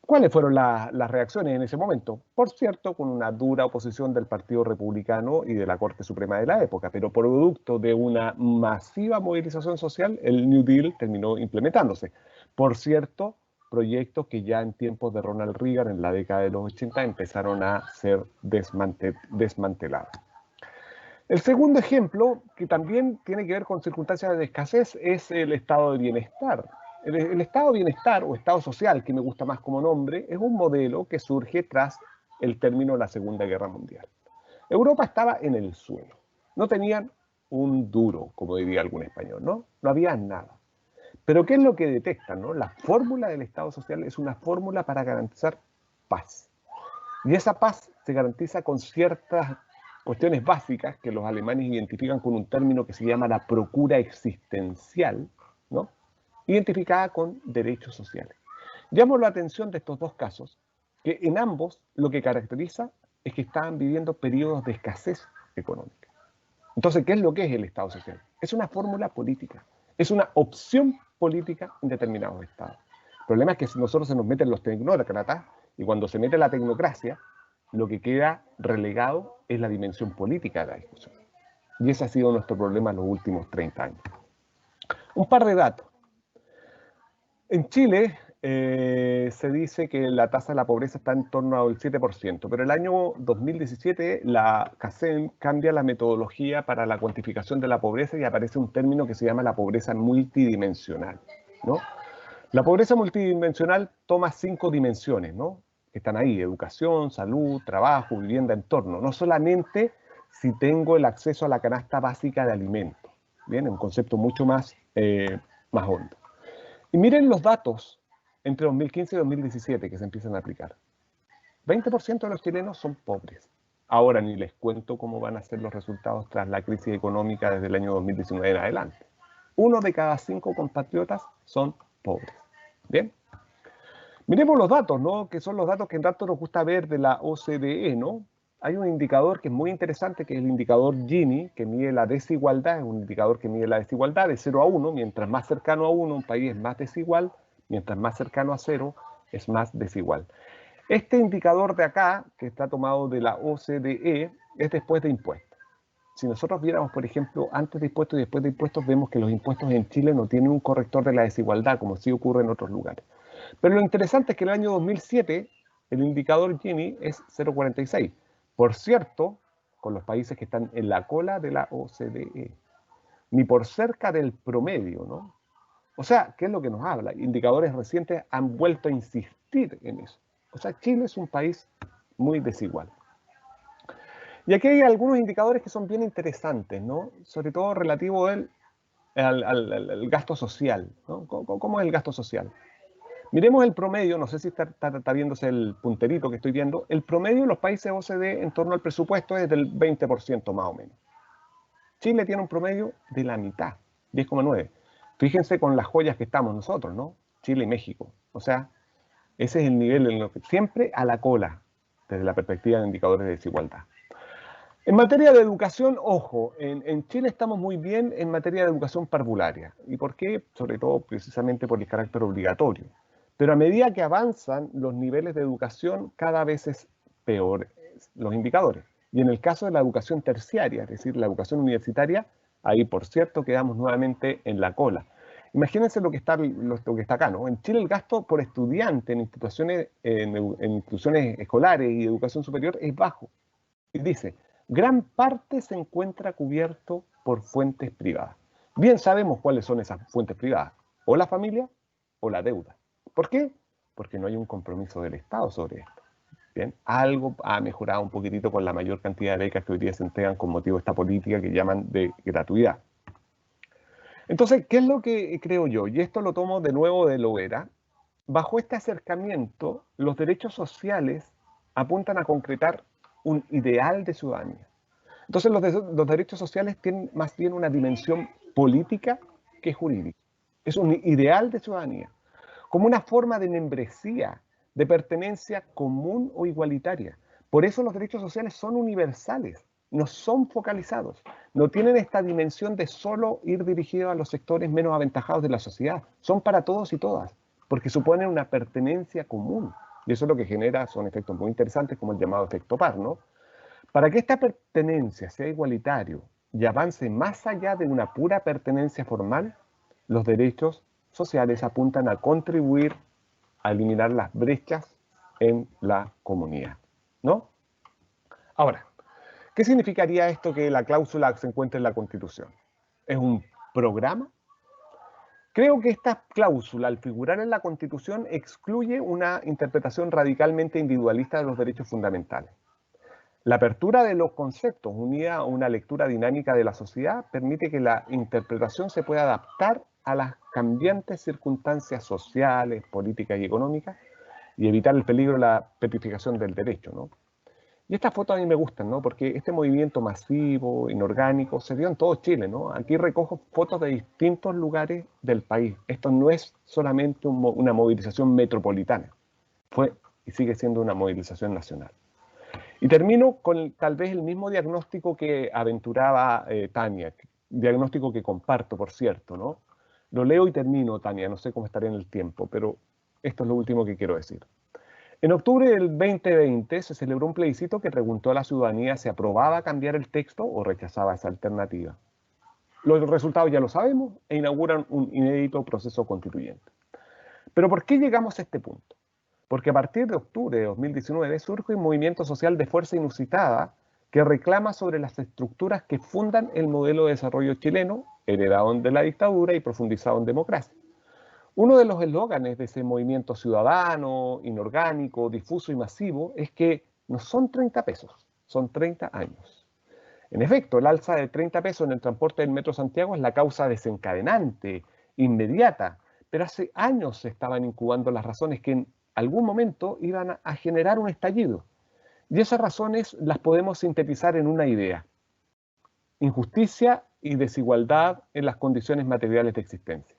¿Cuáles fueron las reacciones en ese momento? Por cierto, con una dura oposición del Partido Republicano y de la Corte Suprema de la época, pero producto de una masiva movilización social, el New Deal terminó implementándose. Por cierto, proyectos que ya en tiempos de Ronald Reagan, en la década de los 80, empezaron a ser desmantelados. El segundo ejemplo, que también tiene que ver con circunstancias de escasez, es el estado de bienestar. El estado de bienestar o estado social, que me gusta más como nombre, es un modelo que surge tras el término de la Segunda Guerra Mundial. Europa estaba en el suelo. No tenían un duro, como diría algún español, ¿no? No había nada. Pero ¿qué es lo que detectan, no? La fórmula del estado social es una fórmula para garantizar paz. Y esa paz se garantiza con ciertas cuestiones básicas que los alemanes identifican con un término que se llama la procura existencial, ¿no? Identificada con derechos sociales. Llamo la atención de estos dos casos, que en ambos lo que caracteriza es que estaban viviendo periodos de escasez económica. Entonces, ¿qué es lo que es el Estado social? Es una fórmula política, es una opción política en determinados estados. El problema es que nosotros se nos meten los tecnócratas y cuando se mete la tecnocracia, lo que queda relegado es la dimensión política de la discusión. Y ese ha sido nuestro problema en los últimos 30 años. Un par de datos. En Chile se dice que la tasa de la pobreza está en torno al 7%, pero el año 2017 la CACEN cambia la metodología para la cuantificación de la pobreza y aparece un término que se llama la pobreza multidimensional, ¿no? La pobreza multidimensional toma 5 dimensiones, ¿no? Que están ahí: educación, salud, trabajo, vivienda, entorno. No solamente si tengo el acceso a la canasta básica de alimentos, ¿bien? Un concepto mucho más hondo. Y miren los datos entre 2015 y 2017 que se empiezan a aplicar. 20% de los chilenos son pobres. Ahora ni les cuento cómo van a ser los resultados tras la crisis económica desde el año 2019 en adelante. 1 de cada 5 compatriotas son pobres. ¿Bien? Miremos los datos, ¿no? Que son los datos que tanto nos gusta ver de la OCDE, ¿no? Hay un indicador que es muy interesante, que es el indicador Gini, que mide la desigualdad. Es un indicador que mide la desigualdad de 0 a 1. Mientras más cercano a 1, un país es más desigual. Mientras más cercano a 0, es más desigual. Este indicador de acá, que está tomado de la OCDE, es después de impuestos. Si nosotros viéramos, por ejemplo, antes de impuestos y después de impuestos, vemos que los impuestos en Chile no tienen un corrector de la desigualdad, como sí ocurre en otros lugares. Pero lo interesante es que en el año 2007, el indicador Gini es 0,46. Por cierto, con los países que están en la cola de la OCDE, ni por cerca del promedio, ¿no? O sea, ¿qué es lo que nos habla? Indicadores recientes han vuelto a insistir en eso. O sea, Chile es un país muy desigual. Y aquí hay algunos indicadores que son bien interesantes, ¿no? Sobre todo relativo al gasto social, ¿no? ¿Cómo es el gasto social? Miremos el promedio, no sé si está viéndose el punterito que estoy viendo. El promedio de los países OCDE en torno al presupuesto es del 20% más o menos. Chile tiene un promedio de la mitad, 10,9%. Fíjense con las joyas que estamos nosotros, ¿no? Chile y México. O sea, ese es el nivel en lo que siempre a la cola, desde la perspectiva de indicadores de desigualdad. En materia de educación, ojo, en Chile estamos muy bien en materia de educación parvularia. ¿Y por qué? Sobre todo precisamente por el carácter obligatorio. Pero a medida que avanzan los niveles de educación, cada vez es peor los indicadores. Y en el caso de la educación terciaria, es decir, la educación universitaria, ahí por cierto quedamos nuevamente en la cola. Imagínense lo que está acá, ¿no? En Chile el gasto por estudiante en instituciones escolares y educación superior es bajo. Y dice, gran parte se encuentra cubierto por fuentes privadas. Bien sabemos cuáles son esas fuentes privadas, o la familia o la deuda. ¿Por qué? Porque no hay un compromiso del Estado sobre esto. Bien, algo ha mejorado un poquitito con la mayor cantidad de becas que hoy día se entregan con motivo de esta política que llaman de gratuidad. Entonces, ¿qué es lo que creo yo? Y esto lo tomo de nuevo de Lovera. Bajo este acercamiento, los derechos sociales apuntan a concretar un ideal de ciudadanía. Entonces, los derechos sociales tienen más bien una dimensión política que jurídica. Es un ideal de ciudadanía, como una forma de membresía, de pertenencia común o igualitaria. Por eso los derechos sociales son universales, no son focalizados, no tienen esta dimensión de solo ir dirigidos a los sectores menos aventajados de la sociedad. Son para todos y todas, porque suponen una pertenencia común. Y eso es lo que genera, son efectos muy interesantes como el llamado efecto par, ¿no? Para que esta pertenencia sea igualitario y avance más allá de una pura pertenencia formal, los derechos sociales apuntan a contribuir a eliminar las brechas en la comunidad, ¿no? Ahora, ¿qué significaría esto que la cláusula se encuentre en la Constitución? ¿Es un programa? Creo que esta cláusula, al figurar en la Constitución, excluye una interpretación radicalmente individualista de los derechos fundamentales. La apertura de los conceptos, unida a una lectura dinámica de la sociedad, permite que la interpretación se pueda adaptar a las cambiantes circunstancias sociales, políticas y económicas y evitar el peligro de la petrificación del derecho, ¿no? Y estas fotos a mí me gustan, ¿no? Porque este movimiento masivo, inorgánico, se dio en todo Chile, ¿no? Aquí recojo fotos de distintos lugares del país. Esto no es solamente una movilización metropolitana. Fue y sigue siendo una movilización nacional. Y termino con tal vez el mismo diagnóstico que aventuraba Tania, diagnóstico que comparto, por cierto, ¿no? Lo leo y termino, Tania, no sé cómo estaré en el tiempo, pero esto es lo último que quiero decir. En octubre del 2020 se celebró un plebiscito que preguntó a la ciudadanía si aprobaba cambiar el texto o rechazaba esa alternativa. Los resultados ya lo sabemos e inauguran un inédito proceso constituyente. Pero ¿por qué llegamos a este punto? Porque a partir de octubre de 2019 surge un movimiento social de fuerza inusitada que reclama sobre las estructuras que fundan el modelo de desarrollo chileno, heredado de la dictadura y profundizado en democracia. Uno de los eslóganes de ese movimiento ciudadano, inorgánico, difuso y masivo es que no son 30 pesos, son 30 años. En efecto, el alza de 30 pesos en el transporte del Metro Santiago es la causa desencadenante, inmediata, pero hace años se estaban incubando las razones que en algún momento iban a generar un estallido. Y esas razones las podemos sintetizar en una idea: injusticia y desigualdad en las condiciones materiales de existencia.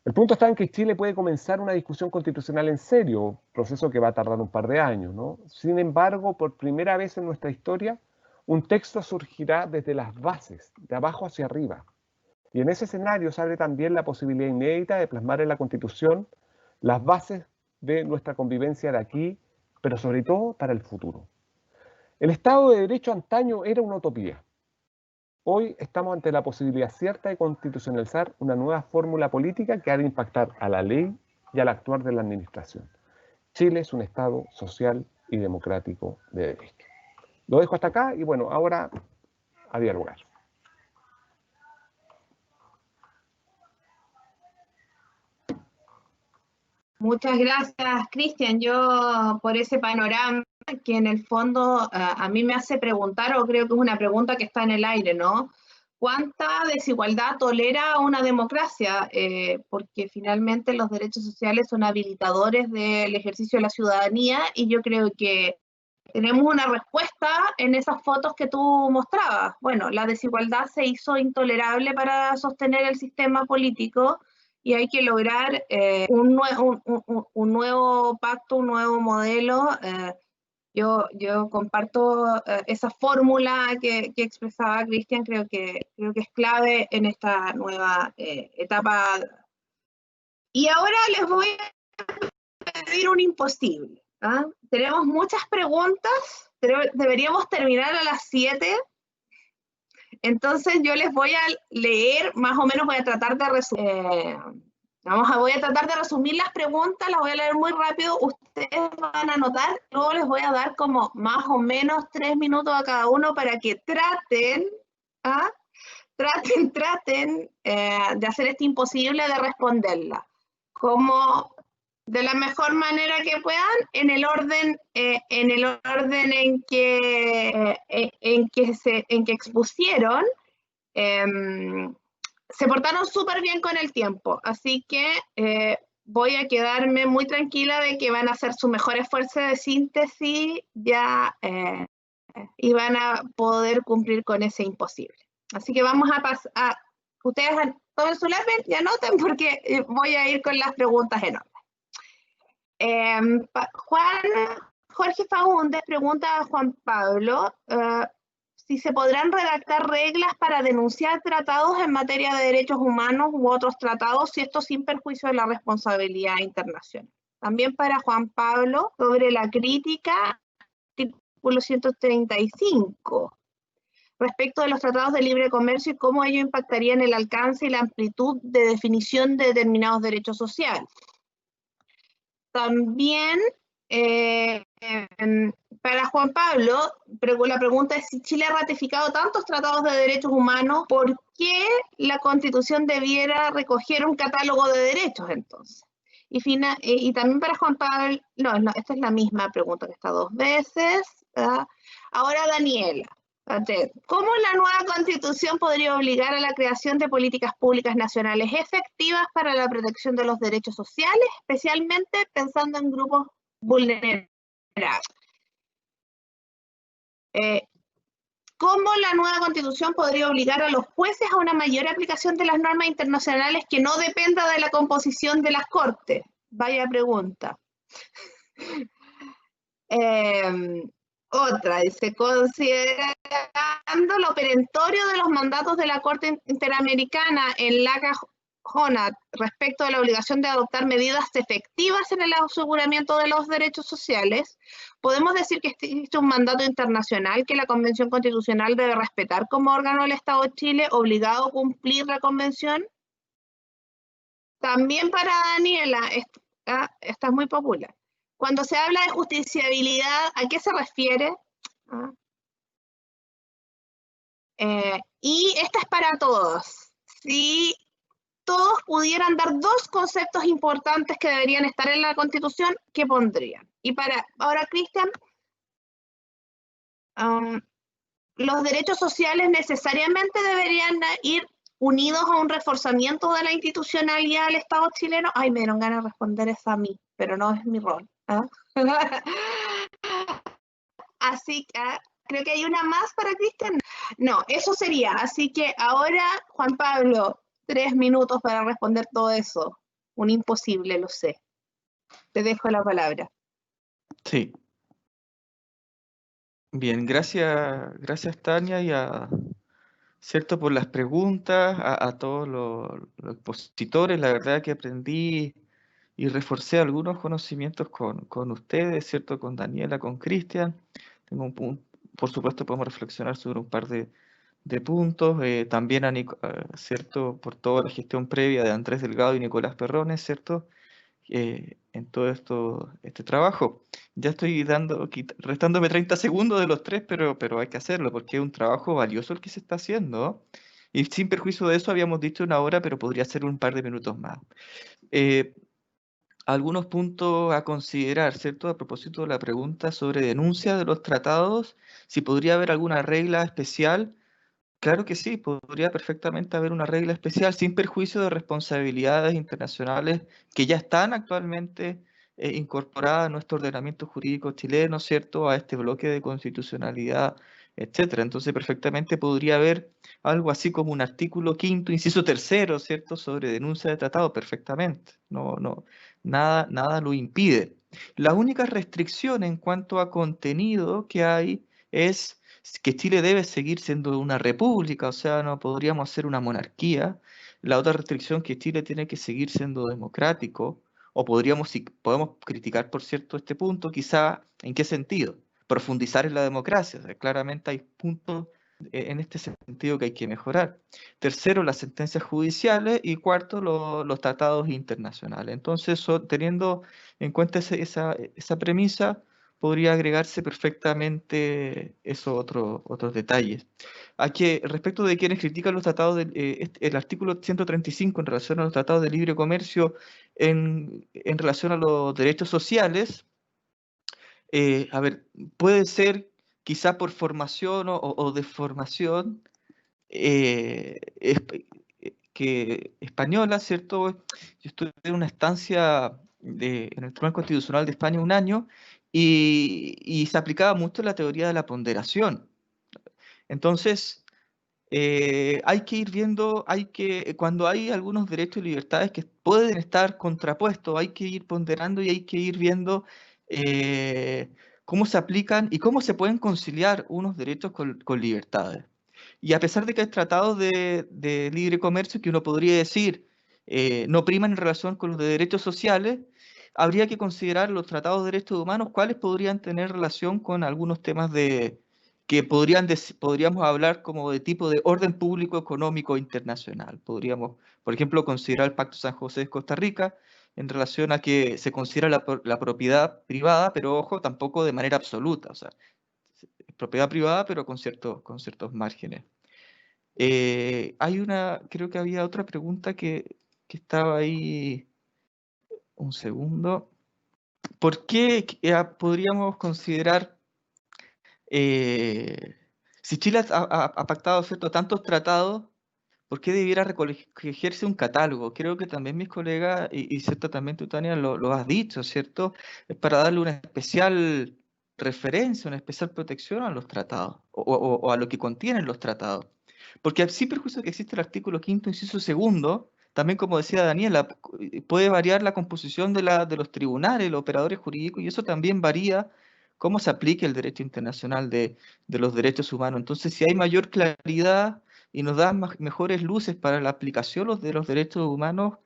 El punto está en que Chile puede comenzar una discusión constitucional en serio, proceso que va a tardar un par de años, ¿no? Sin embargo, por primera vez en nuestra historia, un texto surgirá desde las bases, de abajo hacia arriba. Y en ese escenario se abre también la posibilidad inédita de plasmar en la Constitución las bases de nuestra convivencia de aquí, pero sobre todo para el futuro. El Estado de Derecho antaño era una utopía. Hoy estamos ante la posibilidad cierta de constitucionalizar una nueva fórmula política que ha de impactar a la ley y al actuar de la administración. Chile es un Estado social y democrático de derecho. Lo dejo hasta acá y bueno, ahora a dialogar. Muchas gracias, Cristian. Yo por ese panorama que en el fondo a mí me hace preguntar, o creo que es una pregunta que está en el aire, ¿no? ¿Cuánta desigualdad tolera una democracia? Porque finalmente los derechos sociales son habilitadores del ejercicio de la ciudadanía y yo creo que tenemos una respuesta en esas fotos que tú mostrabas. Bueno, la desigualdad se hizo intolerable para sostener el sistema político y hay que lograr un nuevo pacto, un nuevo modelo. Yo comparto esa fórmula que expresaba Cristian, creo que es clave en esta nueva etapa. Y ahora les voy a pedir un imposible. ¿Ah? Tenemos muchas preguntas, deberíamos terminar a las 7. Entonces yo les voy a leer, más o menos voy a tratar de resumir. Voy a tratar de resumir las preguntas, las voy a leer muy rápido, ustedes van a anotar, luego les voy a dar como más o menos 3 minutos a cada uno para que traten de hacer este imposible de responderla, como de la mejor manera que puedan, en el orden en que expusieron. Se portaron súper bien con el tiempo, así que voy a quedarme muy tranquila de que van a hacer su mejor esfuerzo de síntesis ya y van a poder cumplir con ese imposible. Así que vamos a pasar, ustedes tomen su lápiz y anoten porque voy a ir con las preguntas enormes. Jorge Faúndez pregunta a Juan Pablo si se podrán redactar reglas para denunciar tratados en materia de derechos humanos u otros tratados, y esto sin perjuicio de la responsabilidad internacional. También para Juan Pablo, sobre la crítica, artículo 135, respecto de los tratados de libre comercio y cómo ello impactaría en el alcance y la amplitud de definición de determinados derechos sociales. También para Juan Pablo, la pregunta es si Chile ha ratificado tantos tratados de derechos humanos, ¿por qué la Constitución debiera recoger un catálogo de derechos entonces? Y también para Juan Pablo, no, esta es la misma pregunta que está 2 veces. Ahora Daniela, ¿cómo la nueva Constitución podría obligar a la creación de políticas públicas nacionales efectivas para la protección de los derechos sociales, especialmente pensando en grupos vulnerables? ¿Cómo la nueva Constitución podría obligar a los jueces a una mayor aplicación de las normas internacionales que no dependa de la composición de las Cortes? Vaya pregunta. Otra, dice, considerando lo perentorio de los mandatos de la Corte Interamericana en la cajona respecto a la obligación de adoptar medidas efectivas en el aseguramiento de los derechos sociales, ¿podemos decir que existe un mandato internacional que la Convención Constitucional debe respetar como órgano del Estado de Chile, obligado a cumplir la Convención? También para Daniela, esta es muy popular. Cuando se habla de justiciabilidad, ¿a qué se refiere? Y esta es para todos. Si todos pudieran dar 2 conceptos importantes que deberían estar en la Constitución, ¿qué pondrían? Y ahora, Cristian, los derechos sociales necesariamente deberían ir unidos a un reforzamiento de la institucionalidad del Estado chileno. Ay, me dieron ganas de responder eso a mí, pero no es mi rol. Así que creo que hay una más para Cristian. No, eso sería. Así que ahora, Juan Pablo, 3 minutos para responder todo eso. Un imposible, lo sé. Te dejo la palabra. Sí. Bien, gracias Tania y cierto, por las preguntas, a todos los expositores. La verdad que aprendí y reforcé algunos conocimientos con ustedes, ¿cierto? Con Daniela, con Cristian. Tengo un punto, por supuesto, podemos reflexionar sobre un par de puntos. También, ¿cierto? Por toda la gestión previa de Andrés Delgado y Nicolás Perrones, ¿cierto? En todo este trabajo. Ya estoy restándome 30 segundos de los 3, pero hay que hacerlo porque es un trabajo valioso el que se está haciendo. Y sin perjuicio de eso, habíamos dicho 1 hora, pero podría ser un par de minutos más. Algunos puntos a considerar, ¿cierto? A propósito de la pregunta sobre denuncia de los tratados, si podría haber alguna regla especial. Claro que sí, podría perfectamente haber una regla especial sin perjuicio de responsabilidades internacionales que ya están actualmente incorporadas a nuestro ordenamiento jurídico chileno, ¿cierto? A este bloque de constitucionalidad, etcétera. Entonces, perfectamente podría haber algo así como un artículo 5º, inciso 3º, ¿cierto? Sobre denuncia de tratado, perfectamente. Nada lo impide. La única restricción en cuanto a contenido que hay es que Chile debe seguir siendo una república, o sea, no podríamos ser una monarquía. La otra restricción que Chile tiene que seguir siendo democrático, o podemos criticar, por cierto, este punto, quizá, ¿en qué sentido? Profundizar en la democracia. O sea, claramente hay puntos en este sentido que hay que mejorar. Tercero, las sentencias judiciales y cuarto, los tratados internacionales. Entonces, teniendo en cuenta esa premisa, podría agregarse perfectamente esos otros detalles. Respecto de quienes critican los tratados, el artículo 135 en relación a los tratados de libre comercio en relación a los derechos sociales, a ver, puede ser quizá por formación o deformación española, ¿cierto? Yo estuve en una estancia en el Tribunal Constitucional de España un año y se aplicaba mucho la teoría de la ponderación. Entonces, hay que ir viendo, cuando hay algunos derechos y libertades que pueden estar contrapuestos, hay que ir ponderando y hay que ir viendo cómo se aplican y cómo se pueden conciliar unos derechos con libertades. Y a pesar de que hay tratados de libre comercio que uno podría decir no priman en relación con los de derechos sociales, habría que considerar los tratados de derechos humanos, cuáles podrían tener relación con algunos temas que podríamos hablar como de tipo de orden público económico internacional. Podríamos, por ejemplo, considerar el Pacto San José de Costa Rica en relación a que se considera la propiedad privada, pero ojo, tampoco de manera absoluta, o sea, propiedad privada, pero con ciertos márgenes. Creo que había otra pregunta que estaba ahí, un segundo. ¿Por qué podríamos considerar, si Chile ha pactado, ¿cierto?, tantos tratados, ¿por qué debiera recogerse un catálogo? Creo que también mis colegas, y cierto también tú, Tania, lo has dicho, ¿cierto? Es para darle una especial referencia, una especial protección a los tratados, o a lo que contienen los tratados. Porque sin perjuicio que existe el artículo 5º, inciso 2º, también como decía Daniela, puede variar la composición de los tribunales, los operadores jurídicos, y eso también varía cómo se aplica el derecho internacional de los derechos humanos. Entonces, si hay mayor claridad y nos da mejores luces para la aplicación de los derechos humanos,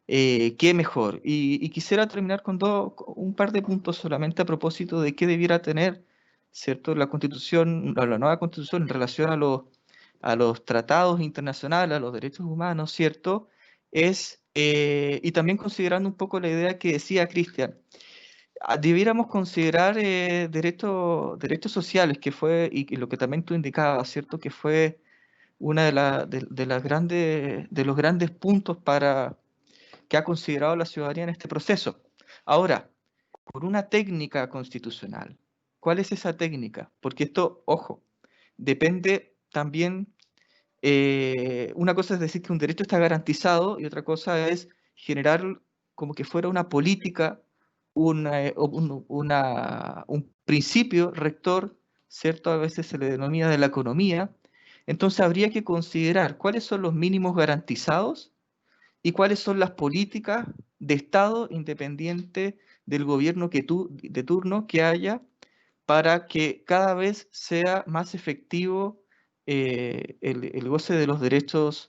qué mejor. Y quisiera terminar con un par de puntos solamente a propósito de qué debiera tener, ¿cierto?, la Constitución, la nueva Constitución en relación a los tratados internacionales, a los derechos humanos, ¿cierto? Y también considerando un poco la idea que decía Cristian, debiéramos considerar derechos sociales, que fue, y lo que también tú indicabas, ¿cierto?, que fue una de los grandes puntos que ha considerado la ciudadanía en este proceso. Ahora, por una técnica constitucional. ¿Cuál es esa técnica? Porque esto, ojo, depende también, una cosa es decir que un derecho está garantizado y otra cosa es generar como que fuera una política, un principio rector, ¿cierto? A veces se le denomina de la economía. Entonces habría que considerar cuáles son los mínimos garantizados y cuáles son las políticas de Estado independiente del gobierno de turno que haya para que cada vez sea más efectivo el goce de los derechos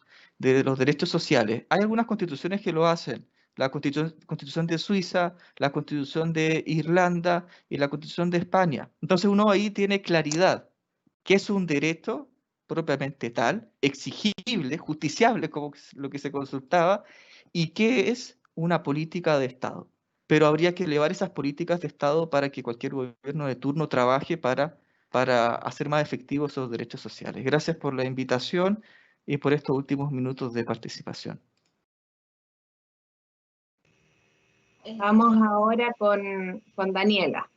sociales. Hay algunas constituciones que lo hacen. La Constitución de Suiza, la Constitución de Irlanda y la Constitución de España. Entonces uno ahí tiene claridad. ¿Qué es un derecho propiamente tal, exigible, justiciable, como lo que se consultaba, y qué es una política de Estado? Pero habría que elevar esas políticas de Estado para que cualquier gobierno de turno trabaje para hacer más efectivos esos derechos sociales. Gracias por la invitación y por estos últimos minutos de participación. Vamos ahora con Daniela.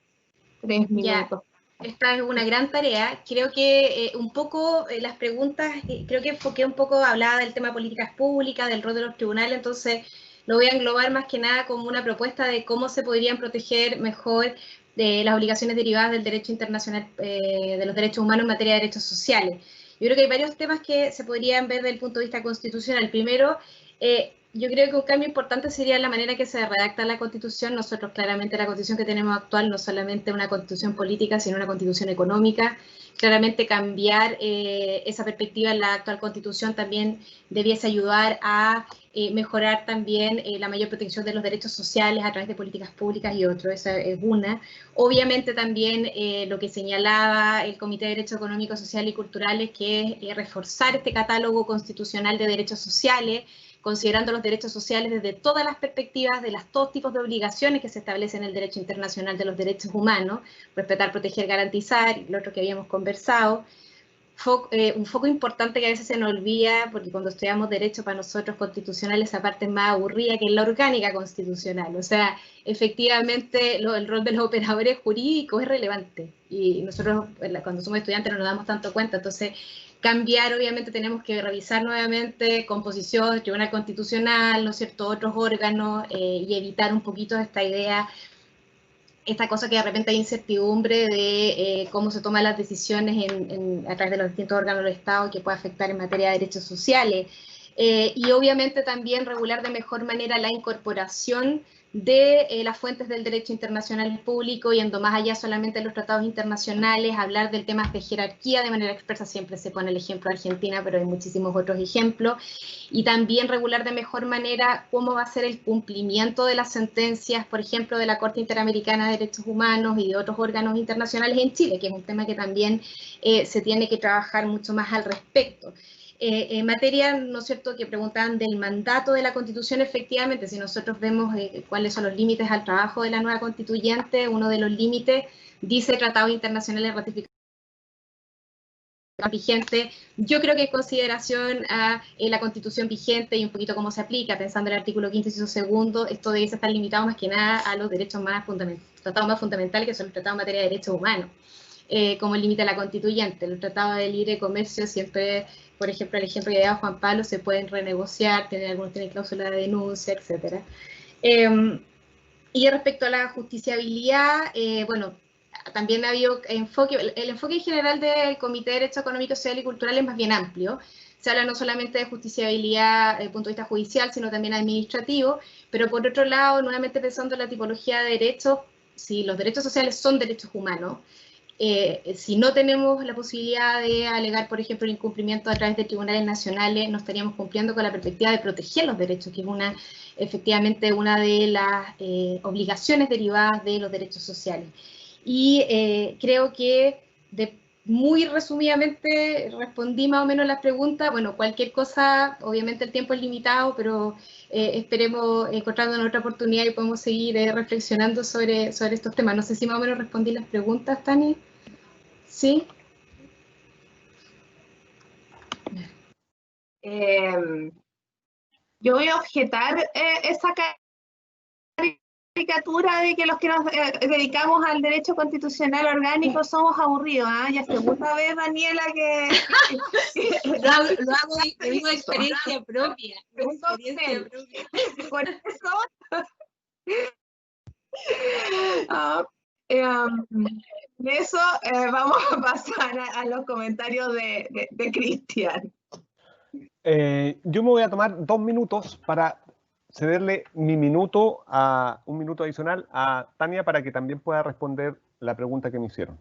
3 minutos. Esta es una gran tarea. Creo que un poco las preguntas, creo que enfoqué un poco, hablaba del tema de políticas públicas, del rol de los tribunales, entonces lo voy a englobar más que nada como una propuesta de cómo se podrían proteger mejor las obligaciones derivadas del derecho internacional, de los derechos humanos en materia de derechos sociales. Yo creo que hay varios temas que se podrían ver desde el punto de vista constitucional. Primero, Yo creo que un cambio importante sería la manera que se redacta la Constitución. Nosotros claramente la Constitución que tenemos actual no es solamente una Constitución política, sino una Constitución económica. Claramente cambiar esa perspectiva en la actual Constitución también debiese ayudar a mejorar también la mayor protección de los derechos sociales a través de políticas públicas y otros. Esa es una. Obviamente también lo que señalaba el Comité de Derechos Económicos, Sociales y Culturales, que es reforzar este catálogo constitucional de derechos sociales, considerando los derechos sociales desde todas las perspectivas de todos tipos de obligaciones que se establecen en el derecho internacional de los derechos humanos, respetar, proteger, garantizar, y lo otro que habíamos conversado. Un foco importante que a veces se nos olvida, porque cuando estudiamos derecho para nosotros constitucional, esa parte es más aburrida, que es la orgánica constitucional. O sea, efectivamente el rol de los operadores jurídicos es relevante, y nosotros cuando somos estudiantes no nos damos tanto cuenta. Entonces, cambiar, obviamente tenemos que revisar nuevamente composición, Tribunal Constitucional, ¿no es cierto?, otros órganos, y evitar un poquito esta idea, esta cosa que de repente hay incertidumbre de cómo se toman las decisiones a través de los distintos órganos del Estado, que puede afectar en materia de derechos sociales. Y obviamente también regular de mejor manera la incorporación de las fuentes del derecho internacional público, yendo más allá solamente de los tratados internacionales, hablar del tema de jerarquía de manera expresa. Siempre se pone el ejemplo de Argentina, pero hay muchísimos otros ejemplos, y también regular de mejor manera cómo va a ser el cumplimiento de las sentencias, por ejemplo, de la Corte Interamericana de Derechos Humanos y de otros órganos internacionales en Chile, que es un tema que también se tiene que trabajar mucho más al respecto. En materia, ¿no es cierto?, que preguntaban del mandato de la Constitución, efectivamente, si nosotros vemos cuáles son los límites al trabajo de la nueva constituyente, uno de los límites dice tratados internacionales ratificados vigente. Yo creo que en consideración a la Constitución vigente y un poquito cómo se aplica, pensando en el artículo 5, inciso segundo, esto debe estar limitado más que nada a los derechos más fundamentales, tratados más fundamentales, que son los tratados en materia de derechos humanos, como limita la constituyente. Los tratados de libre comercio siempre, por ejemplo, el ejemplo que daba Juan Pablo, se pueden renegociar, algunos tienen cláusula de denuncia, etc. Y respecto a la justiciabilidad, bueno, también ha habido enfoque, el enfoque en general del Comité de Derechos Económicos, Sociales y Culturales es más bien amplio. Se habla no solamente de justiciabilidad desde el punto de vista judicial, sino también administrativo, pero por otro lado, nuevamente pensando en la tipología de derechos, si los derechos sociales son derechos humanos, si no tenemos la posibilidad de alegar, por ejemplo, el incumplimiento a través de tribunales nacionales, no estaríamos cumpliendo con la perspectiva de proteger los derechos, que es efectivamente una de las obligaciones derivadas de los derechos sociales. Y creo que muy resumidamente respondí más o menos las preguntas. Bueno, cualquier cosa, obviamente el tiempo es limitado, pero esperemos encontrarnos en otra oportunidad y podemos seguir reflexionando sobre estos temas. No sé si más o menos respondí las preguntas, Tani. ¿Sí? Yo voy a objetar esa caricatura de que los que nos dedicamos al derecho constitucional orgánico somos aburridos. Ya segunda vez, Daniela, que lo hago de mi experiencia propia. Por eso de eso vamos a pasar a los comentarios de Cristian. Yo me voy a tomar 2 minutos para cederle mi minuto, un minuto adicional a Tania, para que también pueda responder la pregunta que me hicieron.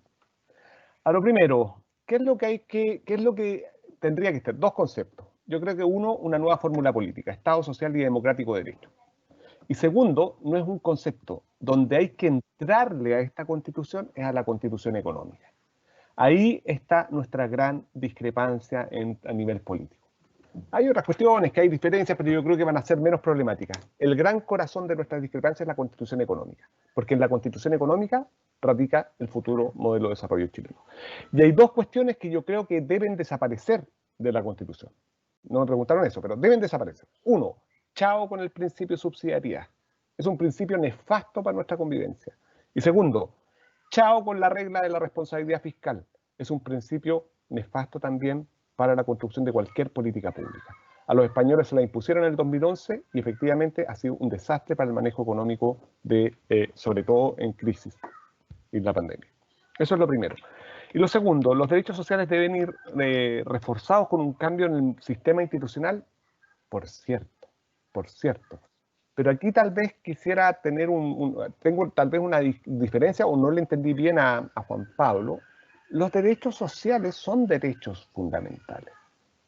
A lo primero, ¿qué es lo que tendría que ser? 2 conceptos. Yo creo que uno, una nueva fórmula política, Estado social y democrático de derecho. Y segundo, no es un concepto. Donde hay que entrarle a esta Constitución es a la Constitución económica. Ahí está nuestra gran discrepancia a nivel político. Hay otras cuestiones que hay diferencias, pero yo creo que van a ser menos problemáticas. El gran corazón de nuestra discrepancia es la Constitución económica, porque en la Constitución económica radica el futuro modelo de desarrollo chileno. Y hay 2 cuestiones que yo creo que deben desaparecer de la Constitución. No me preguntaron eso, pero deben desaparecer. Uno, chao con el principio de subsidiariedad. Es un principio nefasto para nuestra convivencia. Y segundo, chao con la regla de la responsabilidad fiscal. Es un principio nefasto también para la construcción de cualquier política pública. A los españoles se la impusieron en el 2011 y efectivamente ha sido un desastre para el manejo económico, sobre todo en crisis y la pandemia. Eso es lo primero. Y lo segundo, los derechos sociales deben ir reforzados con un cambio en el sistema institucional. Por cierto, por cierto. Pero aquí tal vez quisiera tener tengo tal vez una diferencia, o no le entendí bien a Juan Pablo. Los derechos sociales son derechos fundamentales.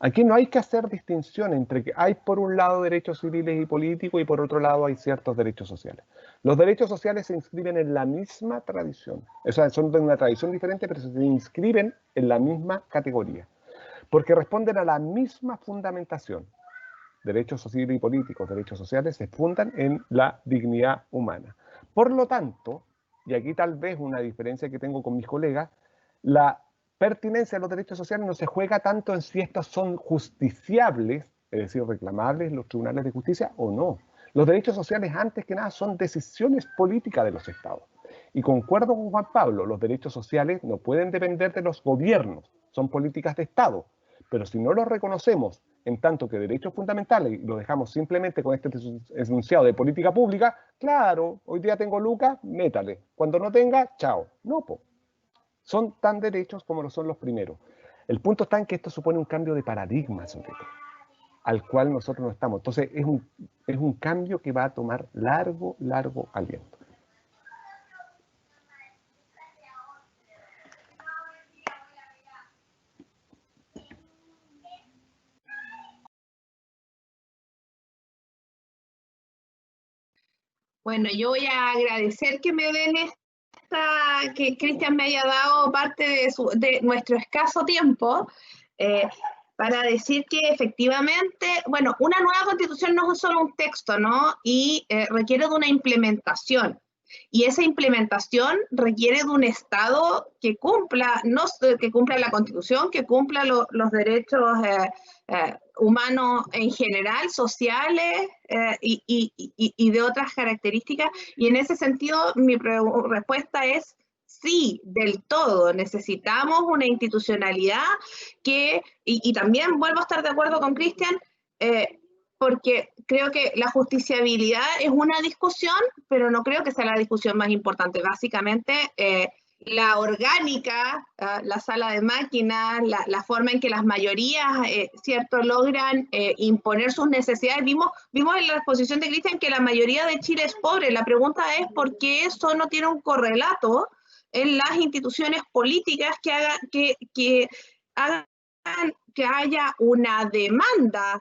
Aquí no hay que hacer distinción entre que hay por un lado derechos civiles y políticos y por otro lado hay ciertos derechos sociales. Los derechos sociales se inscriben en la misma tradición. O sea, son de una tradición diferente, pero se inscriben en la misma categoría. Porque responden a la misma fundamentación. Derechos civiles y políticos, derechos sociales, se fundan en la dignidad humana. Por lo tanto, y aquí tal vez una diferencia que tengo con mis colegas, la pertinencia de los derechos sociales no se juega tanto en si estos son justiciables, es decir, reclamables en los tribunales de justicia o no. Los derechos sociales, antes que nada, son decisiones políticas de los estados. Y concuerdo con Juan Pablo, los derechos sociales no pueden depender de los gobiernos, son políticas de Estado. Pero si no los reconocemos en tanto que derechos fundamentales y lo dejamos simplemente con este enunciado de política pública, claro, hoy día tengo lucas, métale. Cuando no tenga, chao. No, po. Son tan derechos como lo son los primeros. El punto está en que esto supone un cambio de paradigma, sobre todo, al cual nosotros no estamos. Entonces, es un cambio que va a tomar largo aliento. Bueno, yo voy a agradecer que me den que Cristian me haya dado parte de nuestro escaso tiempo para decir que efectivamente, bueno, una nueva constitución no es solo un texto, ¿no? Y requiere de una implementación. Y esa implementación requiere de un Estado que cumpla, no que cumpla la Constitución, que cumpla los derechos humanos en general, sociales y de otras características. Y en ese sentido, mi respuesta es sí, del todo. Necesitamos una institucionalidad que, y también vuelvo a estar de acuerdo con Cristian, porque creo que la justiciabilidad es una discusión, pero no creo que sea la discusión más importante. Básicamente, la orgánica, la sala de máquinas, la forma en que las mayorías, ¿cierto?, logran imponer sus necesidades. Vimos en la exposición de Cristian que la mayoría de Chile es pobre. La pregunta es por qué eso no tiene un correlato en las instituciones políticas que hagan que haya una demanda,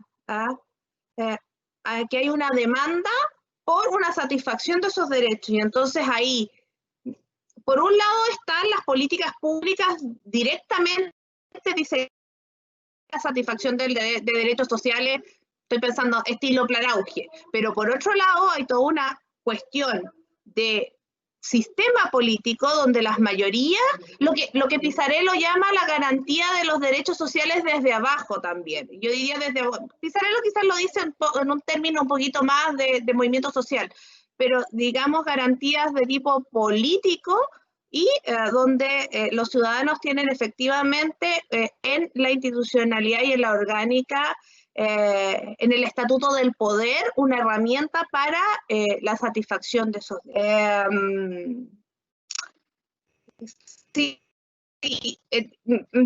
que hay una demanda por una satisfacción de esos derechos. Y entonces ahí, por un lado están las políticas públicas directamente diseñadas la satisfacción de derechos sociales, estoy pensando estilo Plan Auge, pero por otro lado hay toda una cuestión de sistema político donde las mayorías, lo que Pisarello llama la garantía de los derechos sociales desde abajo también. Yo diría Pisarello quizás lo dice en un término un poquito más de movimiento social, pero digamos garantías de tipo político y donde los ciudadanos tienen efectivamente en la institucionalidad y en la orgánica, en el estatuto del poder, una herramienta para la satisfacción de esos. Sí,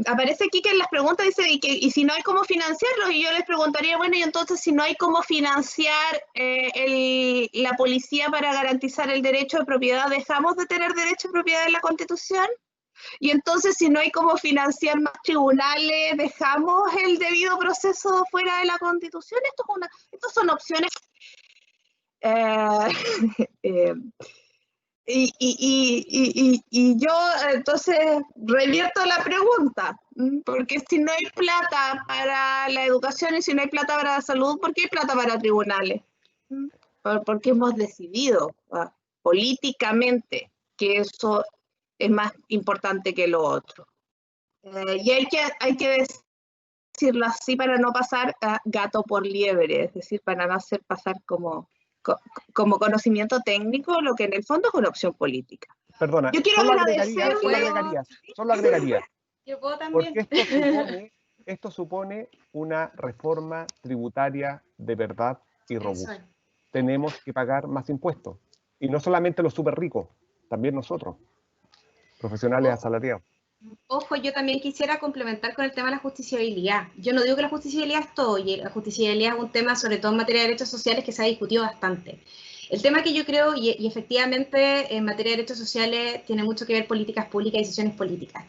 aparece aquí que en las preguntas dice, y si no hay cómo financiarlos, y yo les preguntaría, bueno, y entonces si no hay cómo financiar la policía para garantizar el derecho de propiedad, ¿dejamos de tener derecho de propiedad en la Constitución? Y entonces si no hay cómo financiar más tribunales, ¿dejamos el debido proceso fuera de la Constitución? Estas son opciones. Y yo entonces revierto la pregunta, porque si no hay plata para la educación y si no hay plata para la salud, ¿por qué hay plata para tribunales? Porque hemos decidido políticamente que eso es más importante que lo otro. Y hay que decirlo así para no pasar gato por liebre, es decir, para no hacer pasar como conocimiento técnico, lo que en el fondo es una opción política. Perdona, yo quiero solo agregaría. Yo puedo también. Porque esto supone una reforma tributaria de verdad y robusta. Tenemos que pagar más impuestos. Y no solamente los súper ricos, también nosotros, profesionales asalariados. Ojo, yo también quisiera complementar con el tema de la justiciabilidad. Yo no digo que la justiciabilidad es todo, y la justiciabilidad es un tema, sobre todo en materia de derechos sociales, que se ha discutido bastante. El tema que yo creo, y efectivamente en materia de derechos sociales tiene mucho que ver políticas públicas y decisiones políticas.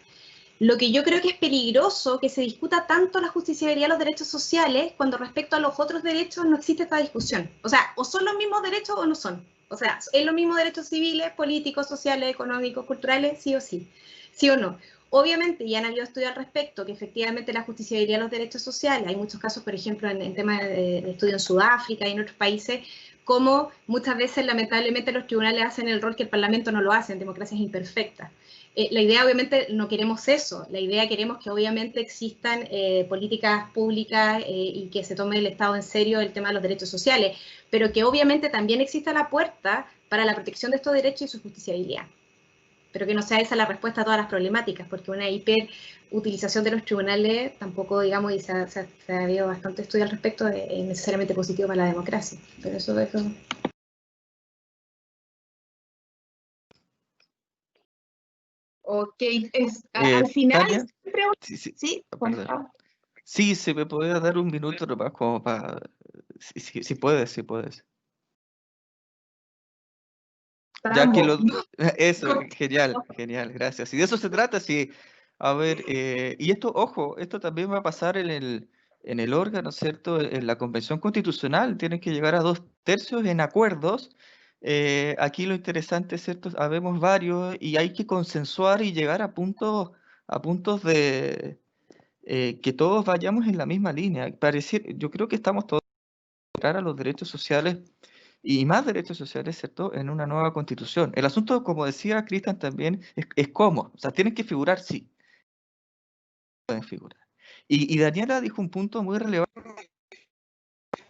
Lo que yo creo que es peligroso que se discuta tanto la justiciabilidad de los derechos sociales cuando respecto a los otros derechos no existe esta discusión. O sea, o son los mismos derechos o no son. O sea, es los mismos derechos civiles, políticos, sociales, económicos, culturales, sí o sí. Sí o no. Obviamente, ya han habido estudios al respecto, que efectivamente la justiciabilidad de los derechos sociales, hay muchos casos, por ejemplo, en temas de estudio en Sudáfrica y en otros países, como muchas veces, lamentablemente, los tribunales hacen el rol que el Parlamento no lo hace en democracias imperfectas. La idea, obviamente, no queremos eso. La idea queremos que, obviamente, existan políticas públicas y que se tome el Estado en serio el tema de los derechos sociales, pero que, obviamente, también exista la puerta para la protección de estos derechos y su justiciabilidad. Pero que no sea esa la respuesta a todas las problemáticas, porque una hiperutilización de los tribunales tampoco, digamos, y se ha habido bastante estudio al respecto, es necesariamente positivo para la democracia. Pero eso es... Ok, al final Tania, siempre sí, Juan perdón. Pablo. Sí, se me podría dar un minuto nomás como para... Si puedes, si puedes. Ya que lo... Eso, genial, genial, gracias. Y de eso se trata, sí. A ver, y esto, ojo, esto también va a pasar en el órgano, ¿cierto? En la Convención Constitucional, tienen que llegar a 2/3 en acuerdos. Aquí lo interesante, ¿cierto? Habemos varios y hay que consensuar y llegar a puntos de que todos vayamos en la misma línea. Yo creo que estamos todos a los derechos sociales y más derechos sociales, ¿cierto?, en una nueva constitución. El asunto, como decía Cristian también, es cómo. O sea, tienen que figurar, sí, pueden figurar. Y Daniela dijo un punto muy relevante.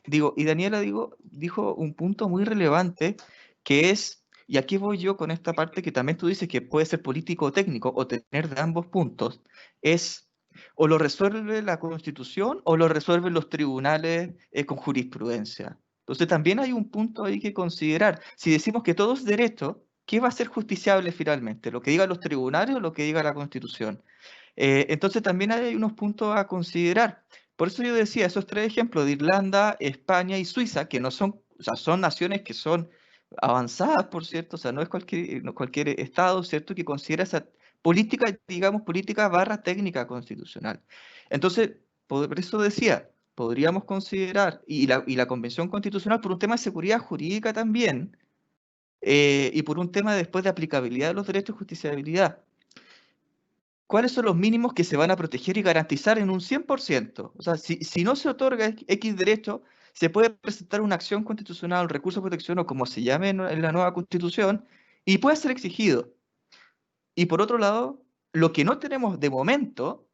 Dijo un punto muy relevante que es, y aquí voy yo con esta parte que también tú dices que puede ser político o técnico o tener de ambos puntos, es o lo resuelve la Constitución o lo resuelven los tribunales con jurisprudencia. Entonces también hay un punto ahí que considerar. Si decimos que todo es derecho, ¿qué va a ser justiciable finalmente? ¿Lo que digan los tribunales o lo que diga la Constitución? Entonces también hay unos puntos a considerar. Por eso yo decía, esos 3 ejemplos de Irlanda, España y Suiza, que no son, o sea, son naciones que son avanzadas, por cierto, o sea, no es cualquier estado, ¿cierto?, que considera esa política, digamos, política / técnica constitucional. Entonces, por eso decía, podríamos considerar, y la Convención Constitucional, por un tema de seguridad jurídica también, y por un tema después de aplicabilidad de los derechos y justiciabilidad. ¿Cuáles son los mínimos que se van a proteger y garantizar en un 100%? O sea, si no se otorga X derecho, se puede presentar una acción constitucional, un recurso de protección o como se llame en la nueva constitución, y puede ser exigido. Y por otro lado, lo que no tenemos de momento,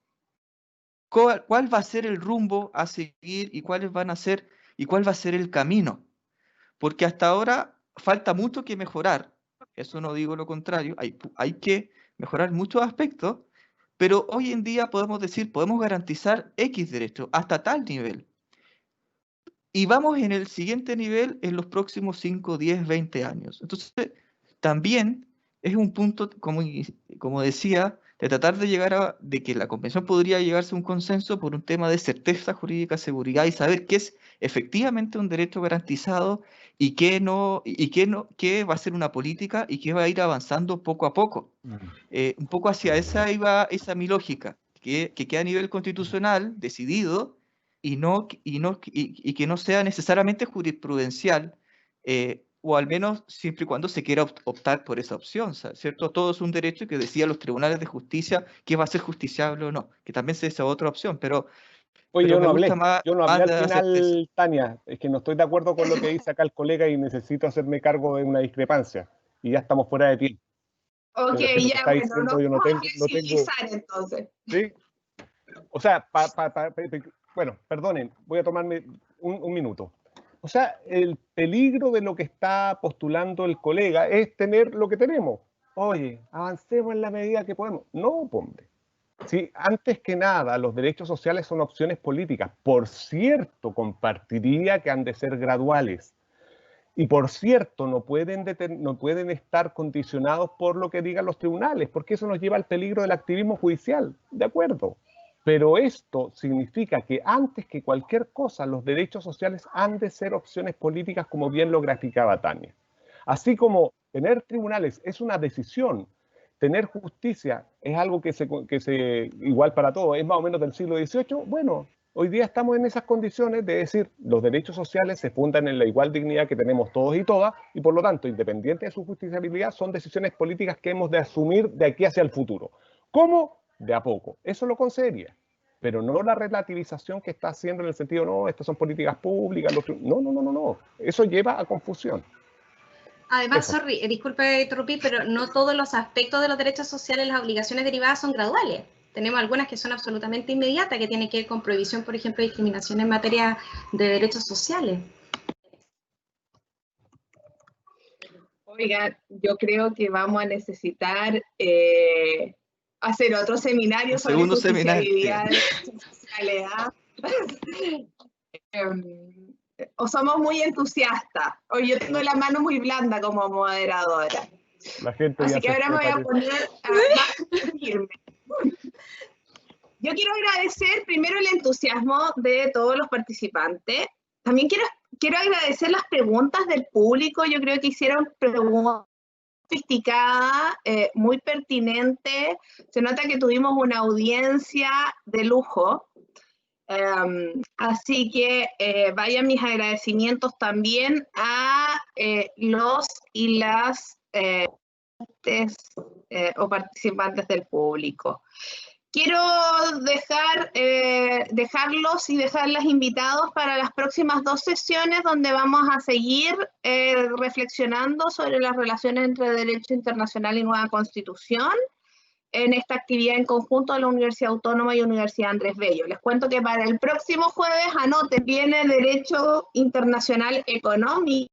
¿cuál va a ser el rumbo a seguir y cuál va a ser el camino? Porque hasta ahora falta mucho que mejorar. Eso no digo lo contrario, hay que mejorar muchos aspectos, pero hoy en día podemos decir, podemos garantizar X derechos hasta tal nivel. Y vamos en el siguiente nivel en los próximos 5, 10, 20 años. Entonces, también es un punto, como decía, de tratar de que la Convención podría llegarse a un consenso por un tema de certeza jurídica, seguridad y saber qué es efectivamente un derecho garantizado y qué no, qué va a ser una política y qué va a ir avanzando poco a poco. Un poco hacia esa iba mi lógica, que quede a nivel constitucional decidido y que no sea necesariamente jurisprudencial, o al menos siempre y cuando se quiera optar por esa opción, ¿cierto? Todo es un derecho que decían los tribunales de justicia que va a ser justiciable o no, que también sea esa otra opción, pero Oye, yo me no gusta hablé, más yo no hablé al la certeza. final, Tania, es que no estoy de acuerdo con lo que dice acá el colega y necesito hacerme cargo de una discrepancia y ya estamos fuera de tiempo. Ok, Pero lo que ya, está bueno, diciendo, nos yo vamos a no tengo, flexibilizar entonces. ¿sí? O sea, bueno, perdonen, voy a tomarme un minuto. O sea, el peligro de lo que está postulando el colega es tener lo que tenemos. Oye, avancemos en la medida que podemos. No, hombre. Sí, antes que nada, los derechos sociales son opciones políticas. Por cierto, compartiría que han de ser graduales. Y por cierto, no pueden estar condicionados por lo que digan los tribunales, porque eso nos lleva al peligro del activismo judicial, ¿de acuerdo? Pero esto significa que antes que cualquier cosa, los derechos sociales han de ser opciones políticas, como bien lo graficaba Tania. Así como tener tribunales es una decisión, tener justicia es algo que se igual para todos, es más o menos del siglo XVIII, bueno, hoy día estamos en esas condiciones de decir, los derechos sociales se fundan en la igual dignidad que tenemos todos y todas, y por lo tanto, independiente de su justiciabilidad, son decisiones políticas que hemos de asumir de aquí hacia el futuro. ¿Cómo? De a poco. Eso lo concedería. Pero no la relativización que está haciendo en el sentido, no, estas son políticas públicas, no. Eso lleva a confusión. Además, sorry, disculpe interrumpir, pero no todos los aspectos de los derechos sociales, las obligaciones derivadas son graduales. Tenemos algunas que son absolutamente inmediatas, que tienen que ver con prohibición, por ejemplo, de discriminación en materia de derechos sociales. Oigan, yo creo que vamos a necesitar hacer otro seminario sobre justiciabilidad de derechos sociales. O somos muy entusiastas, o yo tengo la mano muy blanda como moderadora. La gente Así que ahora me voy a poner más firme. Yo quiero agradecer primero el entusiasmo de todos los participantes. También quiero agradecer las preguntas del público. Yo creo que hicieron preguntas sofisticadas, muy pertinentes. Se nota que tuvimos una audiencia de lujo. Así que vayan mis agradecimientos también a los y las o participantes del público. Quiero dejarlos y dejarlas invitados para las próximas 2 sesiones donde vamos a seguir reflexionando sobre las relaciones entre Derecho Internacional y Nueva Constitución en esta actividad en conjunto de la Universidad Autónoma y Universidad Andrés Bello. Les cuento que para el próximo jueves, anoten, viene Derecho Internacional Económico,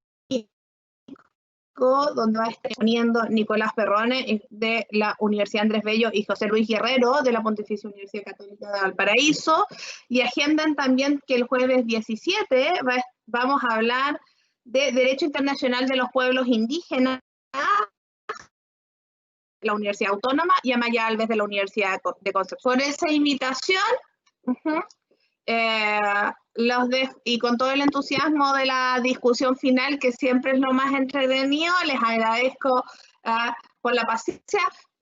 donde va a estar poniendo Nicolás Perrone de la Universidad Andrés Bello y José Luis Guerrero de la Pontificia Universidad Católica de Valparaíso, y agendan también que el jueves 17 vamos a hablar de Derecho Internacional de los Pueblos Indígenas, la Universidad Autónoma, y Amaya Alves de la Universidad de Concepción. Por esa invitación, y con todo el entusiasmo de la discusión final, que siempre es lo más entretenido, les agradezco por la paciencia,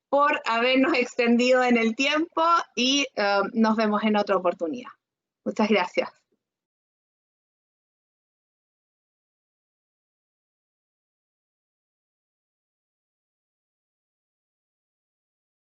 por habernos extendido en el tiempo, y nos vemos en otra oportunidad. Muchas gracias.